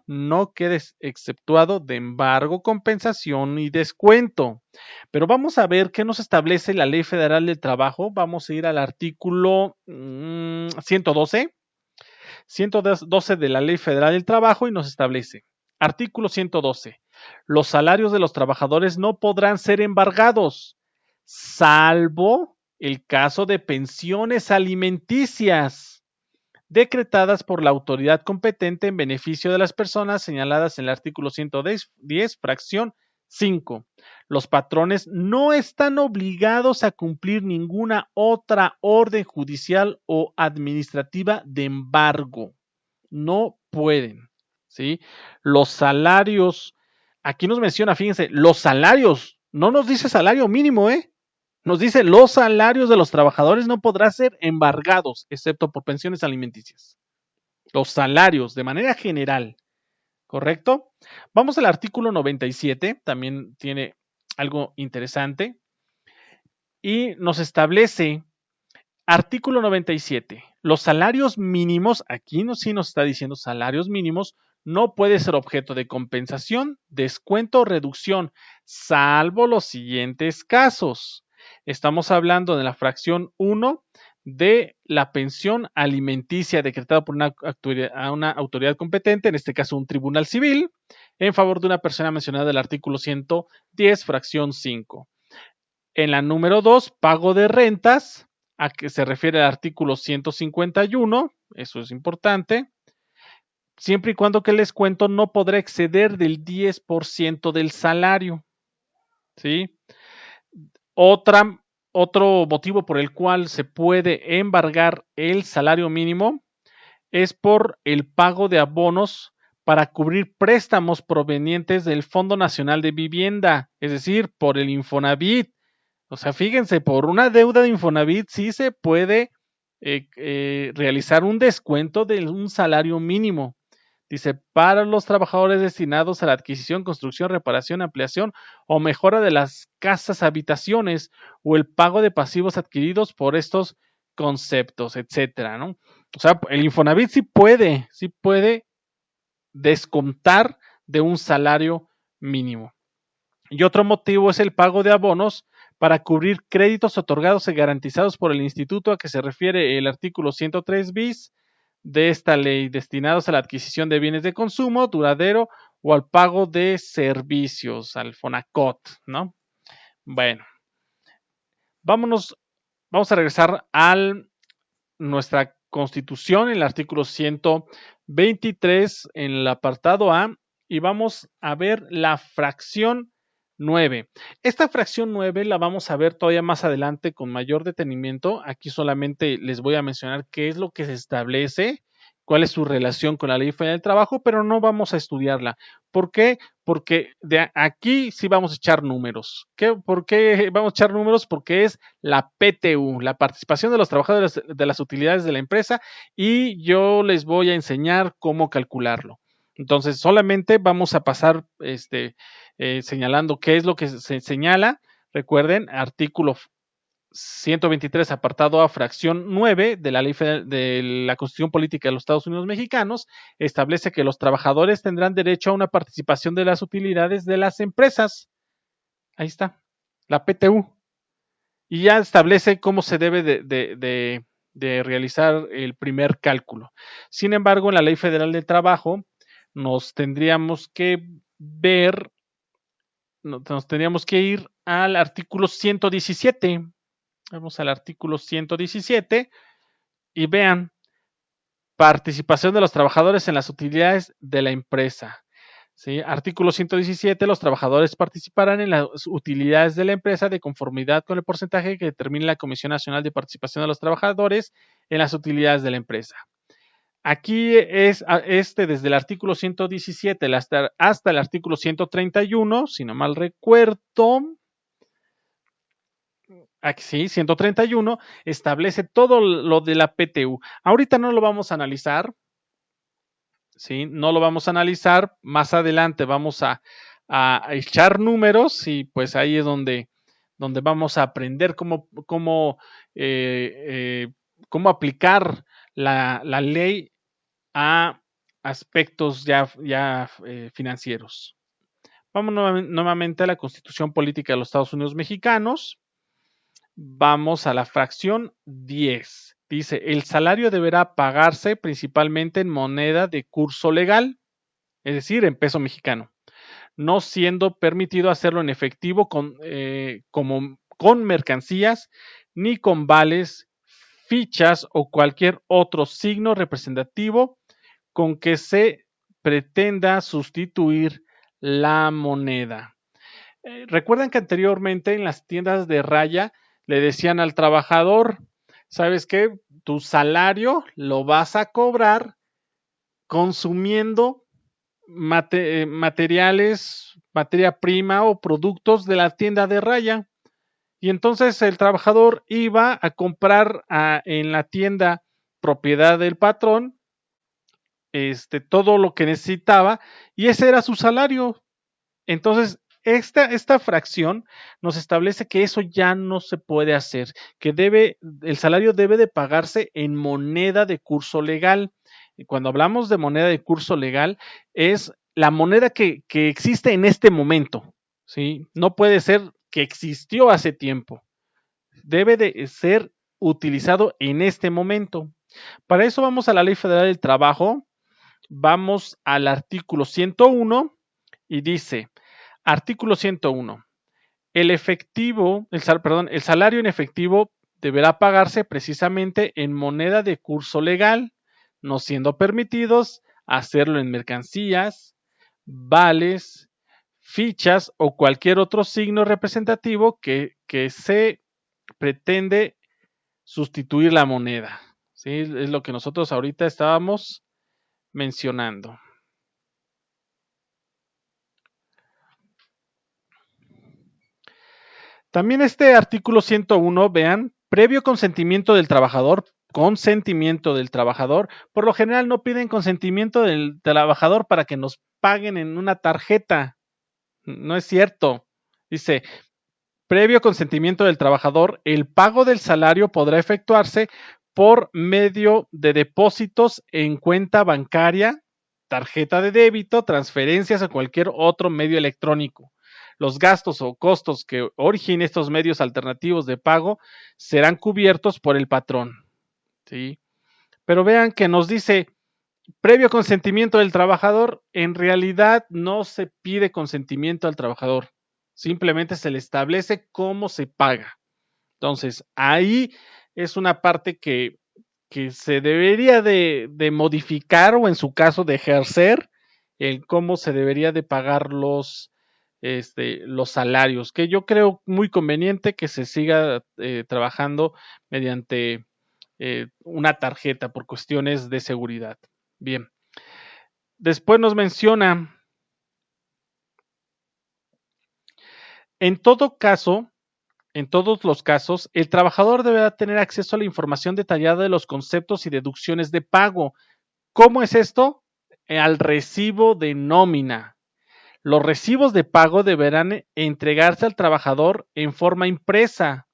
de embargo, compensación y descuento. Pero vamos a ver qué nos establece la Ley Federal del Trabajo. Vamos a ir al artículo 112 de la Ley Federal del Trabajo y nos establece, artículo 112, los salarios de los trabajadores no podrán ser embargados, salvo el caso de pensiones alimenticias decretadas por la autoridad competente en beneficio de las personas señaladas en el artículo 110, fracción 5. Los patrones no están obligados a cumplir ninguna otra orden judicial o administrativa de embargo. No pueden, ¿sí? Los salarios, aquí nos menciona, fíjense, los salarios, no nos dice salario mínimo, nos dice los salarios de los trabajadores no podrán ser embargados, excepto por pensiones alimenticias. Los salarios, de manera general, ¿correcto? Vamos al artículo 97, también tiene algo interesante. y nos establece artículo 97. Los salarios mínimos, aquí sí nos está diciendo salarios mínimos, no puede ser objeto de compensación, descuento o reducción, salvo los siguientes casos. Estamos hablando de la fracción 1 de la pensión alimenticia decretada por una autoridad competente, en este caso un tribunal civil, en favor de una persona mencionada del artículo 110, fracción 5. En la número 2, pago de rentas, a que se refiere al artículo 151, eso es importante, siempre y cuando que el descuento no podrá exceder del 10% del salario. ¿Sí? Otro motivo por el cual se puede embargar el salario mínimo es por el pago de abonos para cubrir préstamos provenientes del Fondo Nacional de Vivienda, es decir, por el Infonavit. O sea, fíjense, por una deuda de Infonavit sí se puede realizar un descuento de un salario mínimo. Dice, para los trabajadores destinados a la adquisición, construcción, reparación, ampliación o mejora de las casas, habitaciones o el pago de pasivos adquiridos por estos conceptos, etcétera, ¿no? O sea, el Infonavit sí puede descontar de un salario mínimo. Y otro motivo es el pago de abonos para cubrir créditos otorgados y garantizados por el instituto a que se refiere el artículo 103 bis de esta ley, destinados a la adquisición de bienes de consumo duradero o al pago de servicios, al FONACOT, ¿no? Bueno, vamos a regresar a nuestra Constitución, en el artículo 123, en el apartado A, y vamos a ver la fracción 9. Esta fracción 9 la vamos a ver todavía más adelante con mayor detenimiento. Aquí solamente les voy a mencionar qué es lo que se establece, cuál es su relación con la Ley Federal del Trabajo, pero no vamos a estudiarla. ¿Por qué? Porque de aquí sí vamos a echar números. ¿Por qué vamos a echar números? Porque es la PTU, la participación de los trabajadores de las utilidades de la empresa, y yo les voy a enseñar cómo calcularlo. Entonces, solamente vamos a pasar señalando qué es lo que se señala. Recuerden, artículo 123, apartado A, fracción 9 de la Ley Federal de la Constitución Política de los Estados Unidos Mexicanos, establece que los trabajadores tendrán derecho a una participación de las utilidades de las empresas. Ahí está, la PTU. Y ya establece cómo se debe de realizar el primer cálculo. Sin embargo, en la Ley Federal del Trabajo nos tendríamos que ir al artículo 117. Vamos al artículo 117 y vean, participación de los trabajadores en las utilidades de la empresa. ¿Sí? Artículo 117, los trabajadores participarán en las utilidades de la empresa de conformidad con el porcentaje que determine la Comisión Nacional de Participación de los Trabajadores en las utilidades de la empresa. Aquí es desde el artículo 117 hasta el artículo 131, si no mal recuerdo. Aquí sí, 131 establece todo lo de la PTU. Ahorita no lo vamos a analizar, ¿sí? No lo vamos a analizar. Más adelante vamos a echar números y pues ahí es donde vamos a aprender cómo aplicar la ley a aspectos ya financieros. Vamos nuevamente a la Constitución Política de los Estados Unidos Mexicanos. Vamos a la fracción 10. Dice, el salario deberá pagarse principalmente en moneda de curso legal, es decir, en peso mexicano, no siendo permitido hacerlo en efectivo como con mercancías, ni con vales, fichas o cualquier otro signo representativo con que se pretenda sustituir la moneda. Recuerdan que anteriormente en las tiendas de raya le decían al trabajador, ¿sabes qué? Tu salario lo vas a cobrar consumiendo materiales, materia prima o productos de la tienda de raya. Y entonces el trabajador iba a comprar en la tienda propiedad del patrón todo lo que necesitaba y ese era su salario. Entonces esta fracción nos establece que eso ya no se puede hacer, que el salario debe de pagarse en moneda de curso legal. Y cuando hablamos de moneda de curso legal, es la moneda que existe en este momento, ¿sí? No puede ser que existió hace tiempo. Debe de ser utilizado en este momento. Para eso vamos a la Ley Federal del Trabajo, vamos al artículo 101 y dice, artículo 101, el salario en efectivo deberá pagarse precisamente en moneda de curso legal, no siendo permitidos hacerlo en mercancías, vales, fichas o cualquier otro signo representativo que se pretende sustituir la moneda. ¿Sí? Es lo que nosotros ahorita estábamos mencionando. También este artículo 101, vean, previo consentimiento del trabajador, por lo general no piden consentimiento del trabajador para que nos paguen en una tarjeta. No es cierto. Dice, previo consentimiento del trabajador, el pago del salario podrá efectuarse por medio de depósitos en cuenta bancaria, tarjeta de débito, transferencias o cualquier otro medio electrónico. Los gastos o costos que originen estos medios alternativos de pago serán cubiertos por el patrón. ¿Sí? Pero vean que nos dice previo consentimiento del trabajador, en realidad no se pide consentimiento al trabajador, simplemente se le establece cómo se paga. Entonces, ahí es una parte que se debería de modificar o en su caso de ejercer el cómo se debería de pagar los salarios, que yo creo muy conveniente que se siga trabajando mediante una tarjeta por cuestiones de seguridad. Bien. Después nos menciona, en todo caso, en todos los casos, el trabajador deberá tener acceso a la información detallada de los conceptos y deducciones de pago. ¿Cómo es esto? Al recibo de nómina. Los recibos de pago deberán entregarse al trabajador en forma impresa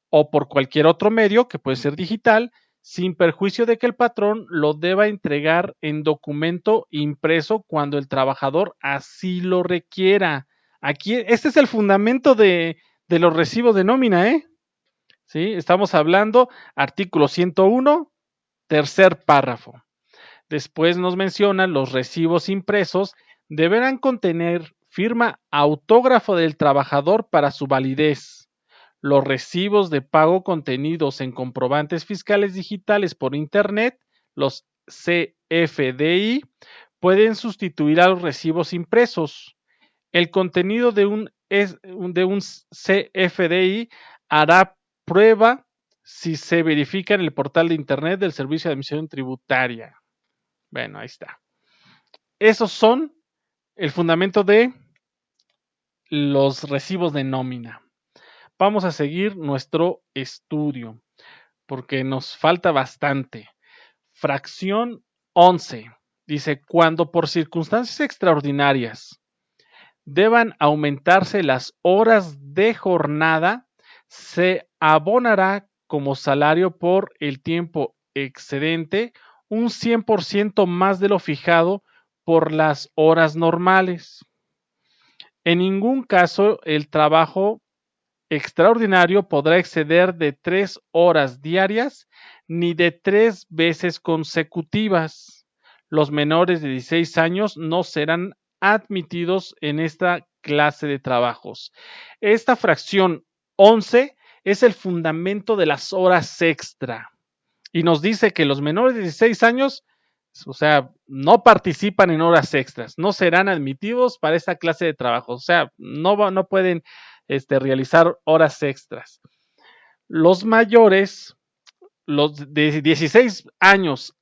o por cualquier otro medio, que puede ser digital, sin perjuicio de que el patrón lo deba entregar en documento impreso cuando el trabajador así lo requiera. Aquí, este es el fundamento de los recibos de nómina, ¿eh? ¿Sí? Estamos hablando, artículo 101, tercer párrafo. Después nos menciona los recibos impresos deberán contener firma autógrafo del trabajador para su validez. Los recibos de pago contenidos en comprobantes fiscales digitales por Internet, los CFDI, pueden sustituir a los recibos impresos. El contenido de un CFDI hará prueba si se verifica en el portal de Internet del Servicio de Administración Tributaria. Bueno, ahí está. Esos son el fundamento de los recibos de nómina. Vamos a seguir nuestro estudio porque nos falta bastante. Fracción 11. Dice, cuando por circunstancias extraordinarias deban aumentarse las horas de jornada, se abonará como salario por el tiempo excedente un 100% más de lo fijado por las horas normales. En ningún caso el trabajo extraordinario podrá exceder de 3 horas diarias ni de 3 veces consecutivas. Los menores de 16 años no serán admitidos en esta clase de trabajos. Esta fracción 11 es el fundamento de las horas extra y nos dice que los menores de 16 años, o sea, no participan en horas extras, no serán admitidos para esta clase de trabajo, o sea, no pueden realizar horas extras. Los mayores, los de 16 años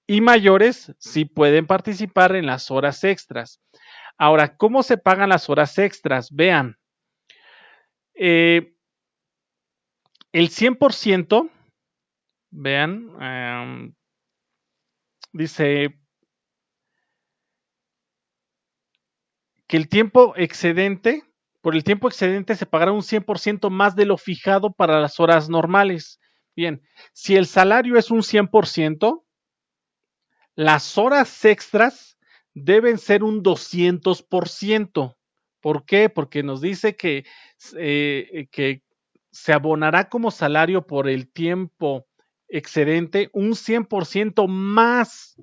y mayores, sí pueden participar en las horas extras. Ahora, ¿cómo se pagan las horas extras? Vean, el 100%, vean, dice que el tiempo excedente Por el tiempo excedente se pagará un 100% más de lo fijado para las horas normales. Bien, si el salario es un 100%, las horas extras deben ser un 200%. ¿Por qué? Porque nos dice que se abonará como salario por el tiempo excedente un 100% más,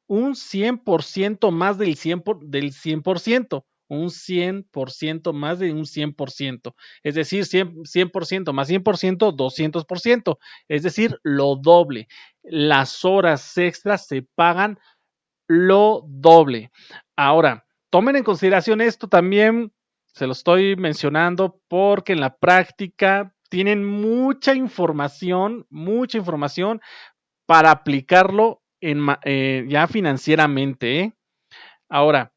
un 100% más del 100%, un 100% más de un 100%, es decir, 100% más 100%, 200%, es decir, lo doble. Las horas extras se pagan lo doble. Ahora, tomen en consideración esto también, se lo estoy mencionando porque en la práctica tienen mucha información para aplicarlo ya financieramente. Ahora,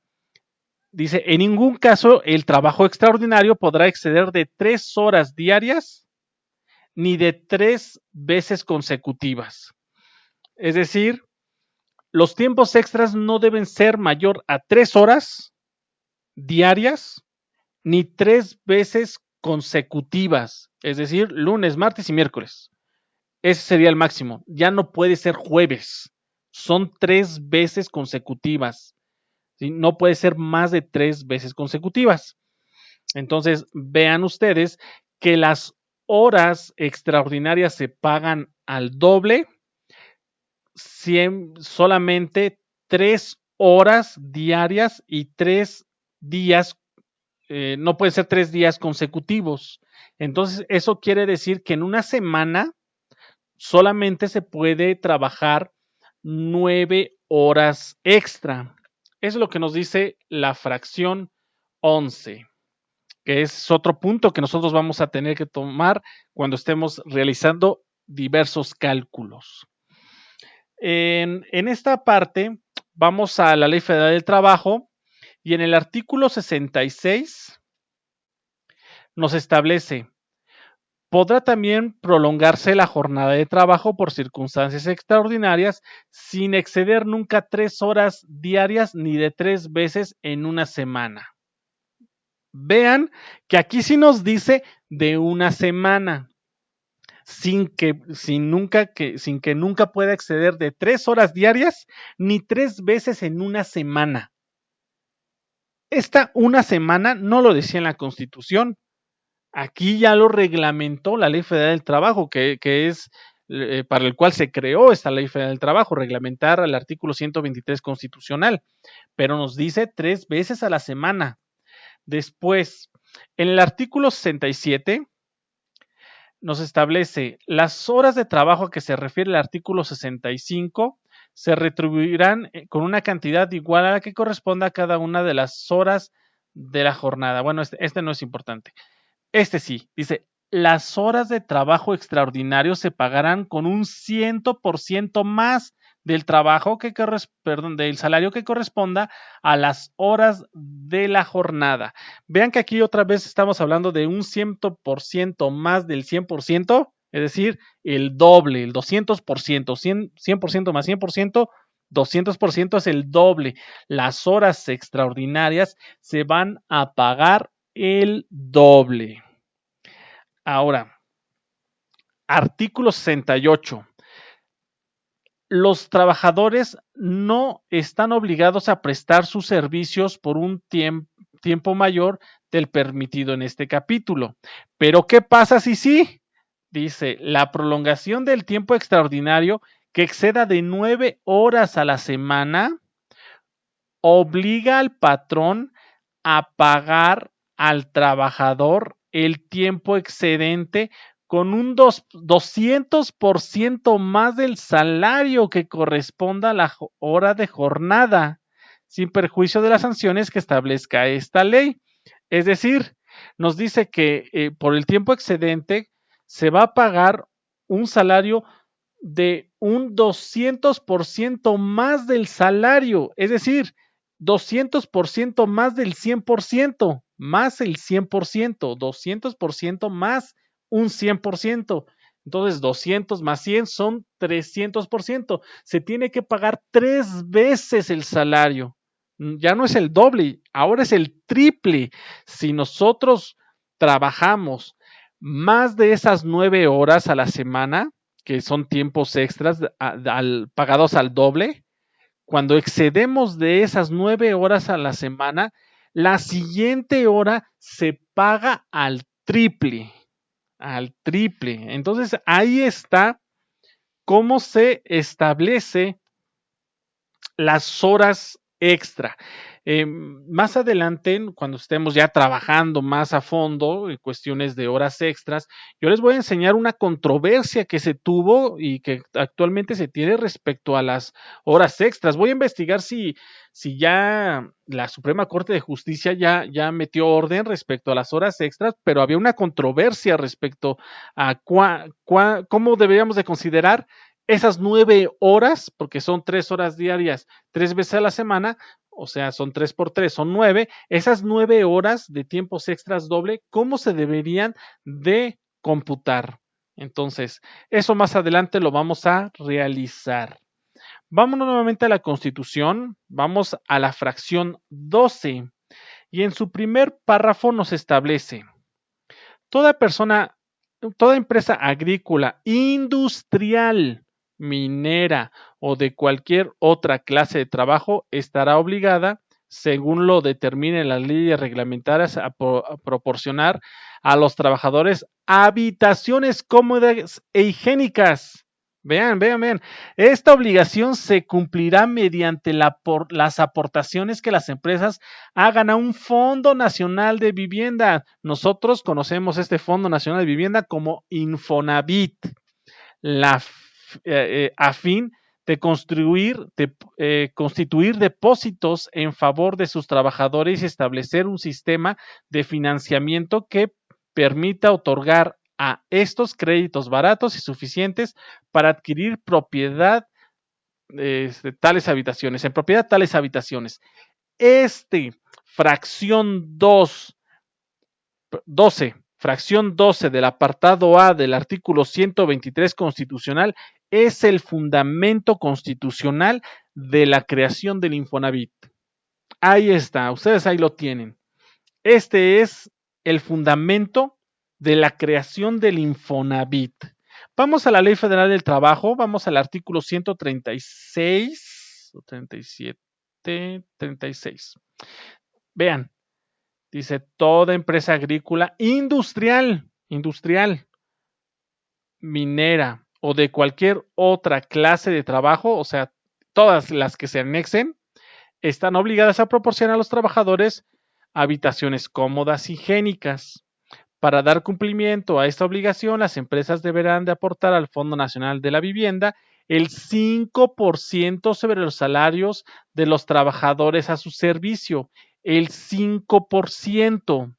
dice, en ningún caso el trabajo extraordinario podrá exceder de 3 horas diarias ni de 3 veces consecutivas. Es decir, los tiempos extras no deben ser mayor a 3 horas diarias ni 3 veces consecutivas. Es decir, lunes, martes y miércoles. Ese sería el máximo. Ya no puede ser jueves. Son 3 veces consecutivas. ¿Sí? No puede ser más de 3 veces consecutivas. Entonces, vean ustedes que las horas extraordinarias se pagan al doble, solamente 3 horas diarias y 3 días, no puede ser 3 días consecutivos. Entonces, eso quiere decir que en una semana solamente se puede trabajar 9 horas extra. Eso es lo que nos dice la fracción 11, que es otro punto que nosotros vamos a tener que tomar cuando estemos realizando diversos cálculos. En esta parte vamos a la Ley Federal del Trabajo y en el artículo 66 nos establece: podrá también prolongarse la jornada de trabajo por circunstancias extraordinarias sin exceder nunca 3 horas diarias ni de 3 veces en una semana. Vean que aquí sí nos dice de una semana, sin que nunca pueda exceder de 3 horas diarias ni 3 veces en una semana. Esta una semana no lo decía en la Constitución. Aquí ya lo reglamentó la Ley Federal del Trabajo, que es para el cual se creó esta Ley Federal del Trabajo, reglamentar el artículo 123 constitucional, pero nos dice 3 veces a la semana. Después, en el artículo 67 nos establece las horas de trabajo a que se refiere el artículo 65 se retribuirán con una cantidad igual a la que corresponda a cada una de las horas de la jornada. Bueno, este no es importante. Este sí, dice, las horas de trabajo extraordinario se pagarán con un 100% más del trabajo del salario que corresponda a las horas de la jornada. Vean que aquí otra vez estamos hablando de un 100% más del 100%, es decir, el doble, el 200%, 100% más 100%, 200% es el doble. Las horas extraordinarias se van a pagar el doble. Ahora, artículo 68. Los trabajadores no están obligados a prestar sus servicios por un tiempo mayor del permitido en este capítulo. Pero, ¿qué pasa si sí? Dice, la prolongación del tiempo extraordinario que exceda de 9 horas a la semana obliga al patrón a pagar al trabajador el tiempo excedente con un 200% más del salario que corresponda a la hora de jornada, sin perjuicio de las sanciones que establezca esta ley. Es decir, nos dice que por el tiempo excedente se va a pagar un salario de un 200% más del salario, es decir, 200% más del 100%, más el 100%, 200% más un 100%. Entonces, 200 más 100 son 300%. Se tiene que pagar 3 veces el salario. Ya no es el doble, ahora es el triple. Si nosotros trabajamos más de esas 9 horas a la semana, que son tiempos extras pagados al doble, cuando excedemos de esas 9 horas a la semana, la siguiente hora se paga al triple, al triple. Entonces ahí está cómo se establece las horas extra. Más adelante, cuando estemos ya trabajando más a fondo en cuestiones de horas extras, yo les voy a enseñar una controversia que se tuvo y que actualmente se tiene respecto a las horas extras. Voy a investigar si ya la Suprema Corte de Justicia ya metió orden respecto a las horas extras, pero había una controversia respecto a cómo deberíamos de considerar esas 9 horas, porque son 3 horas diarias, 3 veces a la semana, o sea, son 3 por 3, son 9. Esas 9 horas de tiempos extras doble, ¿cómo se deberían de computar? Entonces, eso más adelante lo vamos a realizar. Vámonos nuevamente a la Constitución, vamos a la fracción 12 y en su primer párrafo nos establece: toda persona, toda empresa agrícola, industrial, minera o de cualquier otra clase de trabajo estará obligada, según lo determinen las leyes reglamentarias, a proporcionar a los trabajadores habitaciones cómodas e higiénicas. Vean, vean, vean. Esta obligación se cumplirá mediante las aportaciones que las empresas hagan a un Fondo Nacional de Vivienda. Nosotros conocemos este Fondo Nacional de Vivienda como Infonavit, a fin de constituir depósitos en favor de sus trabajadores y establecer un sistema de financiamiento que permita otorgar a estos créditos baratos y suficientes para adquirir propiedad, tales habitaciones, en propiedad tales habitaciones. Fracción 12, fracción 12 del apartado A del artículo 123 constitucional es el fundamento constitucional de la creación del Infonavit. Ahí está, ustedes ahí lo tienen. Este es el fundamento de la creación del Infonavit. Vamos a la Ley Federal del Trabajo, vamos al artículo 136 o 37, 36. Vean, dice: toda empresa agrícola, industrial, minera o de cualquier otra clase de trabajo, o sea, todas las que se anexen, están obligadas a proporcionar a los trabajadores habitaciones cómodas y higiénicas. Para dar cumplimiento a esta obligación, las empresas deberán de aportar al Fondo Nacional de la Vivienda el 5% sobre los salarios de los trabajadores a su servicio. El 5%.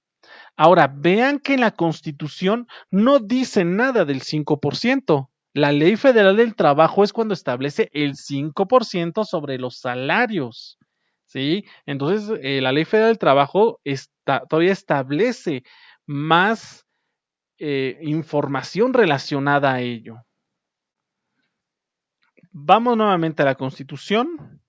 Ahora, vean que en la Constitución no dice nada del 5%. La Ley Federal del Trabajo es cuando establece el 5% sobre los salarios. ¿Sí? Entonces, la Ley Federal del Trabajo todavía establece más información relacionada a ello. Vamos nuevamente a la Constitución.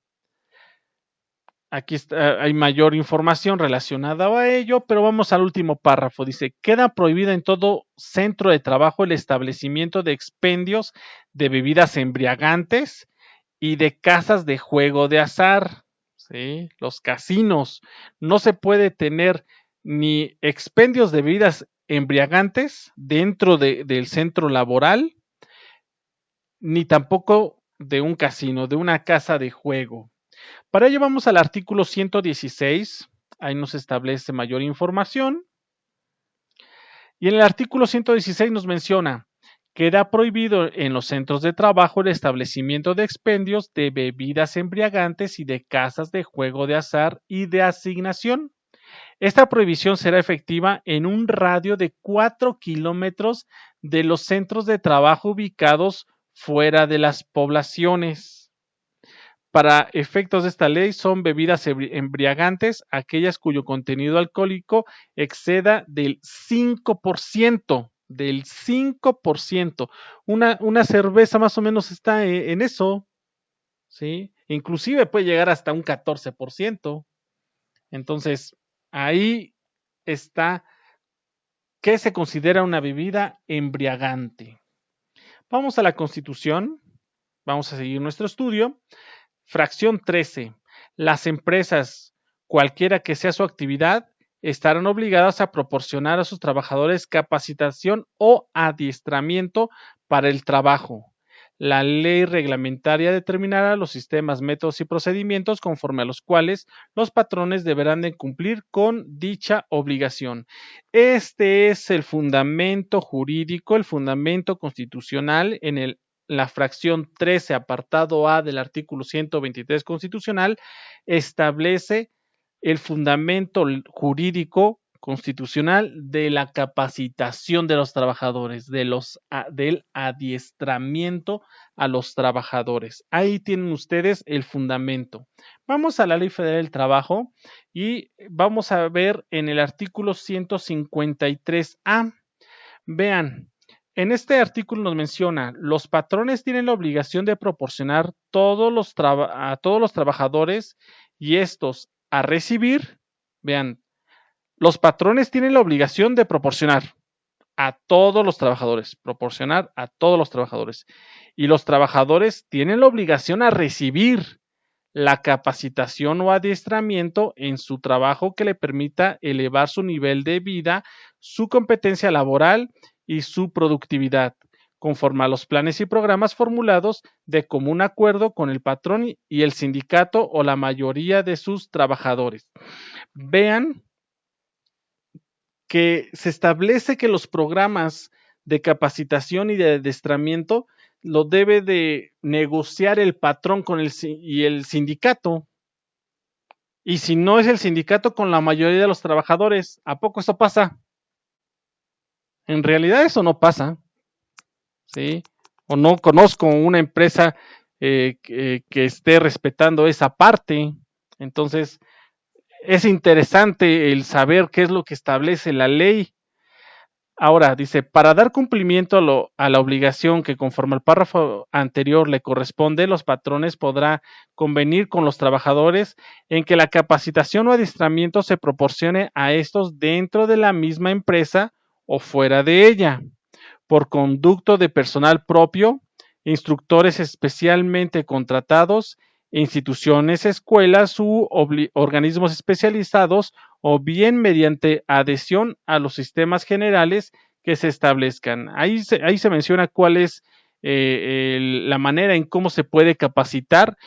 Aquí hay mayor información relacionada a ello, pero vamos al último párrafo. Dice: queda prohibido en todo centro de trabajo el establecimiento de expendios de bebidas embriagantes y de casas de juego de azar. ¿Sí? Los casinos. No se puede tener ni expendios de bebidas embriagantes dentro del centro laboral, ni tampoco de un casino, de una casa de juego. Para ello vamos al artículo 116, ahí nos establece mayor información. Y en el artículo 116 nos menciona: queda prohibido en los centros de trabajo el establecimiento de expendios de bebidas embriagantes y de casas de juego de azar y de asignación. Esta prohibición será efectiva en un radio de 4 kilómetros de los centros de trabajo ubicados fuera de las poblaciones. Para efectos de esta ley, son bebidas embriagantes aquellas cuyo contenido alcohólico exceda del 5%. Del 5%. Una cerveza más o menos está en eso. ¿Sí? inclusive puede llegar hasta un 14%. Entonces, ahí está qué se considera una bebida embriagante. Vamos a la Constitución, vamos a seguir nuestro estudio. Fracción 13. Las empresas, cualquiera que sea su actividad, estarán obligadas a proporcionar a sus trabajadores capacitación o adiestramiento para el trabajo. La ley reglamentaria determinará los sistemas, métodos y procedimientos conforme a los cuales los patrones deberán de cumplir con dicha obligación. Este es el fundamento jurídico, el fundamento constitucional en la fracción 13, apartado A del artículo 123 constitucional, establece el fundamento jurídico constitucional de la capacitación de los trabajadores, del adiestramiento a los trabajadores. Ahí tienen ustedes el fundamento. Vamos a la Ley Federal del Trabajo y vamos a ver en el artículo 153A. Vean, en este artículo nos menciona, los patrones tienen la obligación de proporcionar a todos los trabajadores y estos a recibir. Vean, los patrones tienen la obligación de proporcionar a todos los trabajadores, y los trabajadores tienen la obligación a recibir la capacitación o adiestramiento en su trabajo que le permita elevar su nivel de vida, su competencia laboral y su productividad, conforme a los planes y programas formulados de común acuerdo con el patrón y el sindicato o la mayoría de sus trabajadores. Vean que se establece que los programas de capacitación y de adiestramiento lo debe de negociar el patrón y el sindicato. Y si no es el sindicato, con la mayoría de los trabajadores. ¿A poco eso pasa? En realidad eso no pasa, ¿sí? O no conozco una empresa que esté respetando esa parte. Entonces, es interesante el saber qué es lo que establece la ley. Ahora, dice, para dar cumplimiento a la obligación que conforme al párrafo anterior le corresponde, los patrones podrán convenir con los trabajadores en que la capacitación o adiestramiento se proporcione a estos dentro de la misma empresa o fuera de ella, por conducto de personal propio, instructores especialmente contratados, instituciones, escuelas u organismos especializados o bien mediante adhesión a los sistemas generales que se establezcan. Ahí se menciona cuál es la manera en cómo se puede capacitar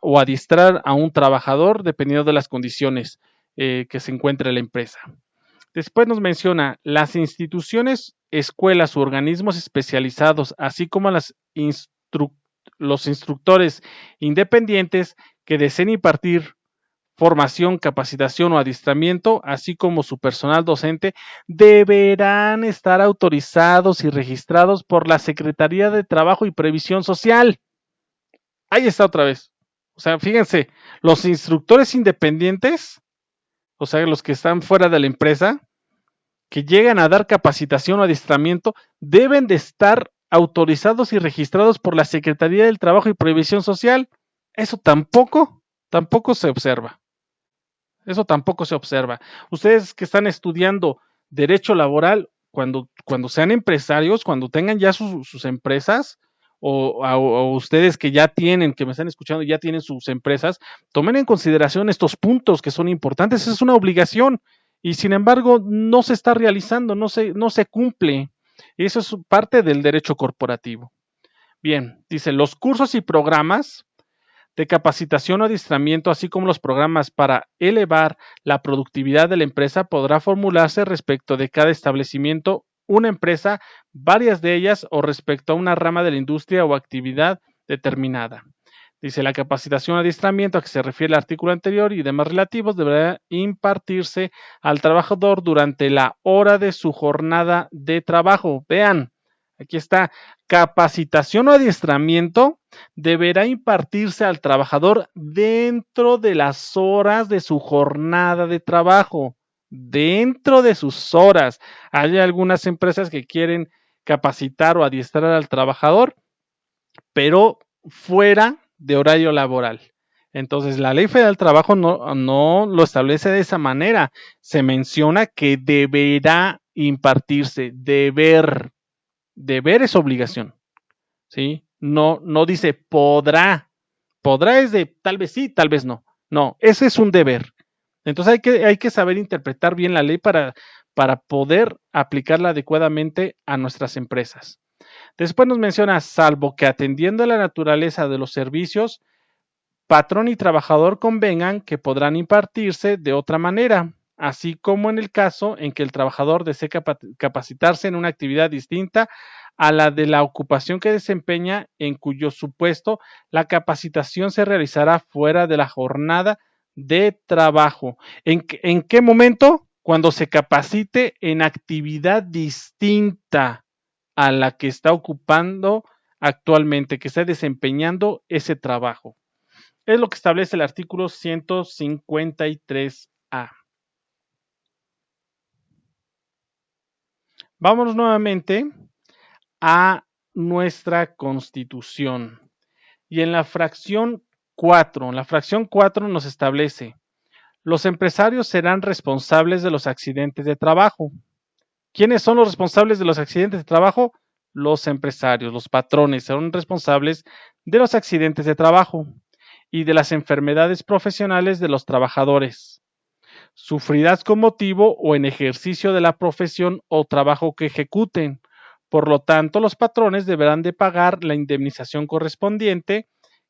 o adiestrar a un trabajador dependiendo de las condiciones que se encuentre la empresa. Después nos menciona las instituciones, escuelas u organismos especializados, así como los instructores independientes que deseen impartir formación, capacitación o adiestramiento, así como su personal docente, deberán estar autorizados y registrados por la Secretaría de Trabajo y Previsión Social. Ahí está otra vez. O sea, fíjense, los instructores independientes, o sea, los que están fuera de la empresa, que llegan a dar capacitación o adiestramiento, deben de estar autorizados y registrados por la Secretaría del Trabajo y Previsión Social. Eso tampoco se observa. Eso tampoco se observa. Ustedes que están estudiando derecho laboral, cuando sean empresarios, cuando tengan ya sus empresas, o ustedes que ya tienen, que me están escuchando, ya tienen sus empresas, tomen en consideración estos puntos que son importantes. Es una obligación y sin embargo no se está realizando, no se cumple. Y eso es parte del derecho corporativo. Bien, dice, los cursos y programas de capacitación o adiestramiento, así como los programas para elevar la productividad de la empresa, podrá formularse respecto de cada establecimiento, una empresa, varias de ellas o respecto a una rama de la industria o actividad determinada. Dice, la capacitación o adiestramiento a que se refiere el artículo anterior y demás relativos deberá impartirse al trabajador durante la hora de su jornada de trabajo. Vean, aquí está, capacitación o adiestramiento deberá impartirse al trabajador dentro de las horas de su jornada de trabajo, dentro de sus horas. Hay algunas empresas que quieren capacitar o adiestrar al trabajador, pero fuera de horario laboral. Entonces, la Ley Federal del Trabajo no lo establece de esa manera. Se menciona que deberá impartirse, deber es obligación, ¿sí? No dice podrá. Podrá es de tal vez sí, tal vez no. No, ese es un deber. Entonces hay que saber interpretar bien la ley para poder aplicarla adecuadamente a nuestras empresas. Después nos menciona, salvo que atendiendo a la naturaleza de los servicios, patrón y trabajador convengan que podrán impartirse de otra manera, así como en el caso en que el trabajador desee capacitarse en una actividad distinta a la de la ocupación que desempeña, en cuyo supuesto la capacitación se realizará fuera de la jornada de trabajo. ¿En qué momento? Cuando se capacite en actividad distinta a la que está ocupando actualmente, que está desempeñando ese trabajo. Es lo que establece el artículo 153A. Vámonos nuevamente a nuestra Constitución. Y en la fracción 4 nos establece, los empresarios serán responsables de los accidentes de trabajo. ¿Quiénes son los responsables de los accidentes de trabajo? Los empresarios, los patrones son responsables de los accidentes de trabajo y de las enfermedades profesionales de los trabajadores, sufridas con motivo o en ejercicio de la profesión o trabajo que ejecuten. Por lo tanto, los patrones deberán de pagar la indemnización correspondiente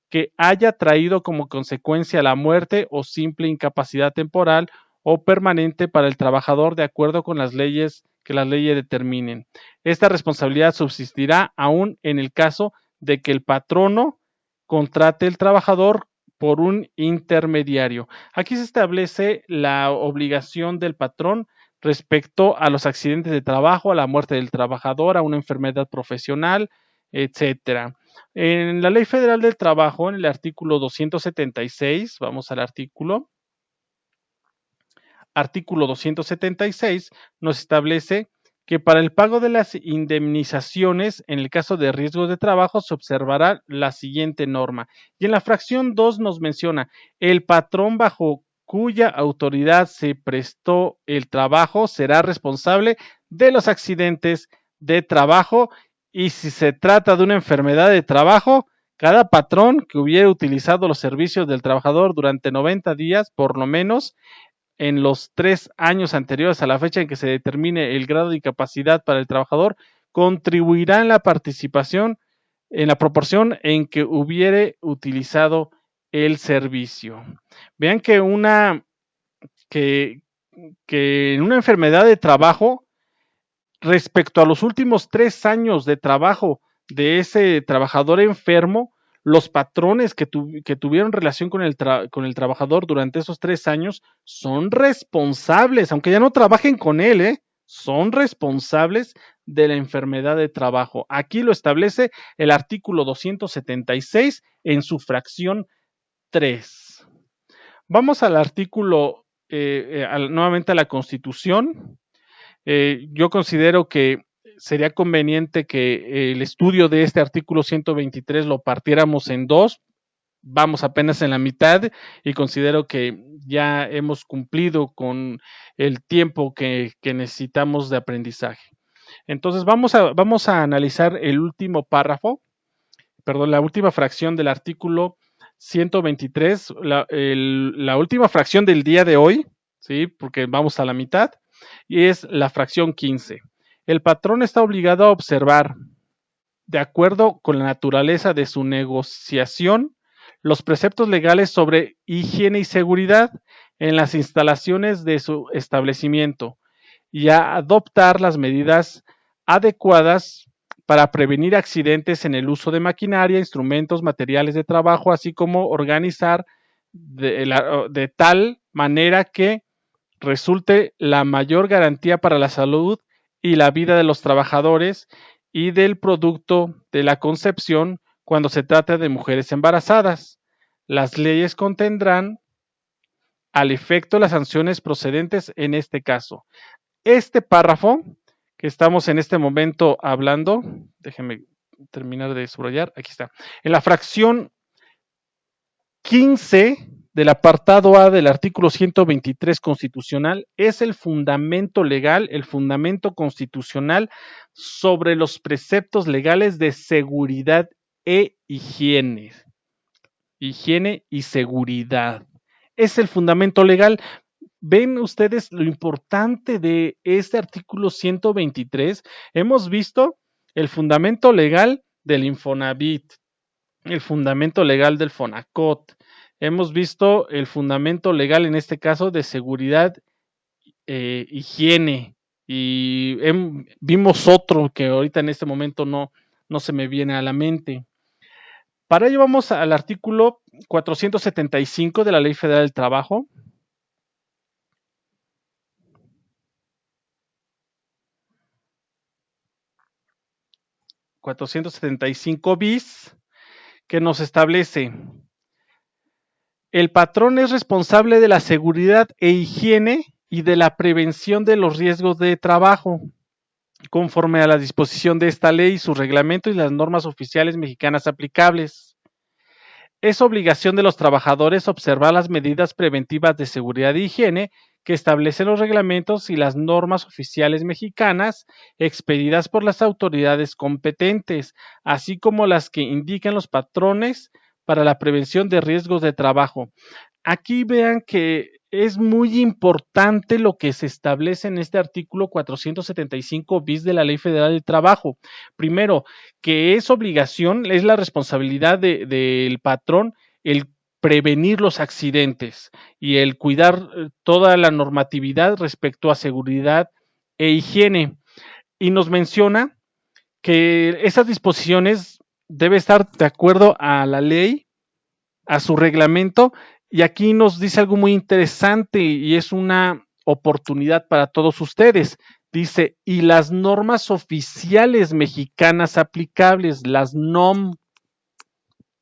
que haya traído como consecuencia la muerte o simple incapacidad temporal o permanente para el trabajador de acuerdo con las leyes que las leyes determinen. Esta responsabilidad subsistirá aún en el caso de que el patrono contrate el trabajador por un intermediario. Aquí se establece la obligación del patrón respecto a los accidentes de trabajo, a la muerte del trabajador, a una enfermedad profesional, etcétera. En la Ley Federal del Trabajo, en el artículo 276, vamos al artículo 276, nos establece que para el pago de las indemnizaciones en el caso de riesgos de trabajo se observará la siguiente norma. Y en la fracción 2 nos menciona, el patrón bajo cuya autoridad se prestó el trabajo será responsable de los accidentes de trabajo y si se trata de una enfermedad de trabajo, cada patrón que hubiera utilizado los servicios del trabajador durante 90 días, por lo menos, en los 3 años anteriores a la fecha en que se determine el grado de incapacidad para el trabajador, contribuirá en la participación en la proporción en que hubiere utilizado el servicio. Vean que en una enfermedad de trabajo, respecto a los últimos 3 años de trabajo de ese trabajador enfermo, los patrones que tuvieron relación con el trabajador durante esos 3 años son responsables, aunque ya no trabajen con él, son responsables de la enfermedad de trabajo. Aquí lo establece el artículo 276 en su fracción 3. Vamos al artículo, nuevamente a la Constitución. Yo considero que sería conveniente que el estudio de este artículo 123 lo partiéramos en dos. Vamos apenas en la mitad y considero que ya hemos cumplido con el tiempo que necesitamos de aprendizaje. Entonces vamos a analizar el último párrafo, perdón, la última fracción del artículo 123, la última fracción del día de hoy, ¿sí? Porque vamos a la mitad, y es la fracción 15. El patrón está obligado a observar, de acuerdo con la naturaleza de su negociación, los preceptos legales sobre higiene y seguridad en las instalaciones de su establecimiento y a adoptar las medidas adecuadas para prevenir accidentes en el uso de maquinaria, instrumentos, materiales de trabajo, así como organizar de tal manera que resulte la mayor garantía para la salud y la vida de los trabajadores y del producto de la concepción cuando se trata de mujeres embarazadas. Las leyes contendrán al efecto las sanciones procedentes en este caso. Este párrafo que estamos en este momento hablando, déjenme terminar de subrayar, aquí está. En la fracción 15 del apartado A del artículo 123 constitucional es el fundamento legal, el fundamento constitucional sobre los preceptos legales de seguridad e higiene. Higiene y seguridad. Es el fundamento legal. ¿Ven ustedes lo importante de este artículo 123? Hemos visto el fundamento legal del Infonavit, el fundamento legal del Fonacot. Hemos visto el fundamento legal, en este caso, de seguridad, higiene. Y vimos otro que ahorita en este momento no se me viene a la mente. Para ello vamos al artículo 475 de la Ley Federal del Trabajo. ...475 bis... que nos establece: el patrón es responsable de la seguridad e higiene y de la prevención de los riesgos de trabajo, conforme a la disposición de esta ley, su reglamento y las normas oficiales mexicanas aplicables. Es obligación de los trabajadores observar las medidas preventivas de seguridad e higiene que establecen los reglamentos y las normas oficiales mexicanas expedidas por las autoridades competentes, así como las que indican los patrones para la prevención de riesgos de trabajo. Aquí vean que es muy importante lo que se establece en este artículo 475 bis de la Ley Federal del Trabajo. Primero, que es obligación, es la responsabilidad del patrón el prevenir los accidentes y el cuidar toda la normatividad respecto a seguridad e higiene. Y nos menciona que esas disposiciones deben estar de acuerdo a la ley, a su reglamento, y aquí nos dice algo muy interesante y es una oportunidad para todos ustedes. Dice, y las normas oficiales mexicanas aplicables, las NOM.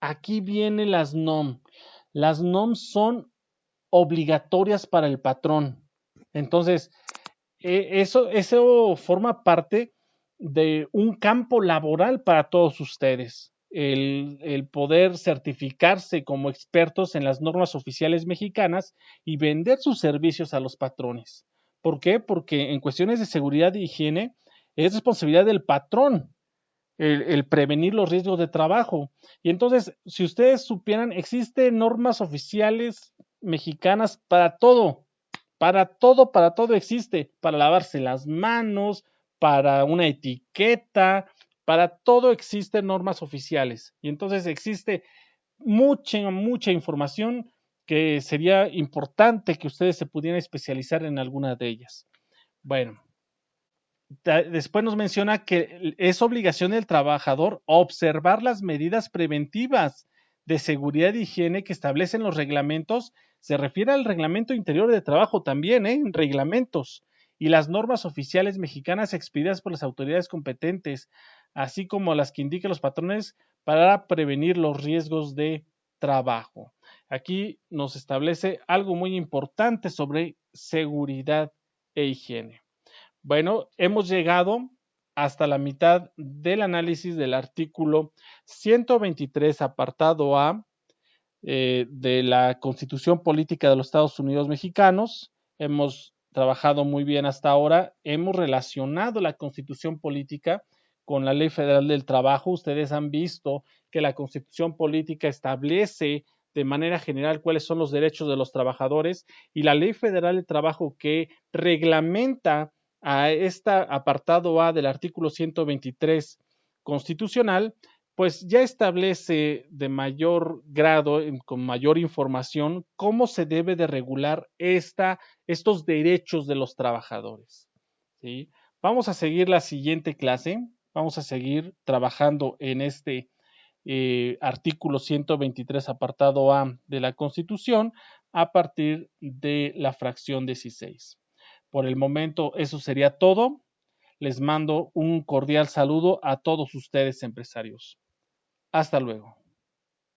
Aquí vienen las NOM. Las NOM son obligatorias para el patrón. Entonces, eso forma parte de un campo laboral para todos ustedes. El poder certificarse como expertos en las normas oficiales mexicanas y vender sus servicios a los patrones. ¿Por qué? Porque en cuestiones de seguridad e higiene es responsabilidad del patrón el prevenir los riesgos de trabajo. Y entonces, si ustedes supieran, existen normas oficiales mexicanas para todo, para todo existe, para lavarse las manos, para una etiqueta, para todo existen normas oficiales. Y entonces existe mucha información que sería importante que ustedes se pudieran especializar en alguna de ellas. Bueno, después nos menciona que es obligación del trabajador observar las medidas preventivas de seguridad e higiene que establecen los reglamentos. Se refiere al reglamento interior de trabajo también, reglamentos y las normas oficiales mexicanas expedidas por las autoridades competentes, así como las que indiquen los patrones para prevenir los riesgos de trabajo. Aquí nos establece algo muy importante sobre seguridad e higiene. Bueno, hemos llegado hasta la mitad del análisis del artículo 123, apartado A, de la Constitución Política de los Estados Unidos Mexicanos. Hemos trabajado muy bien hasta ahora. Hemos relacionado la Constitución Política con la Ley Federal del Trabajo. Ustedes han visto que la Constitución Política establece de manera general cuáles son los derechos de los trabajadores y la Ley Federal del Trabajo que reglamenta a este apartado A del artículo 123 constitucional, pues ya establece de mayor grado, con mayor información, cómo se debe de regular estos derechos de los trabajadores. ¿Sí? Vamos a seguir la siguiente clase, vamos a seguir trabajando en este artículo 123, apartado A de la Constitución, a partir de la fracción 16. Por el momento, eso sería todo. Les mando un cordial saludo a todos ustedes, empresarios. Hasta luego.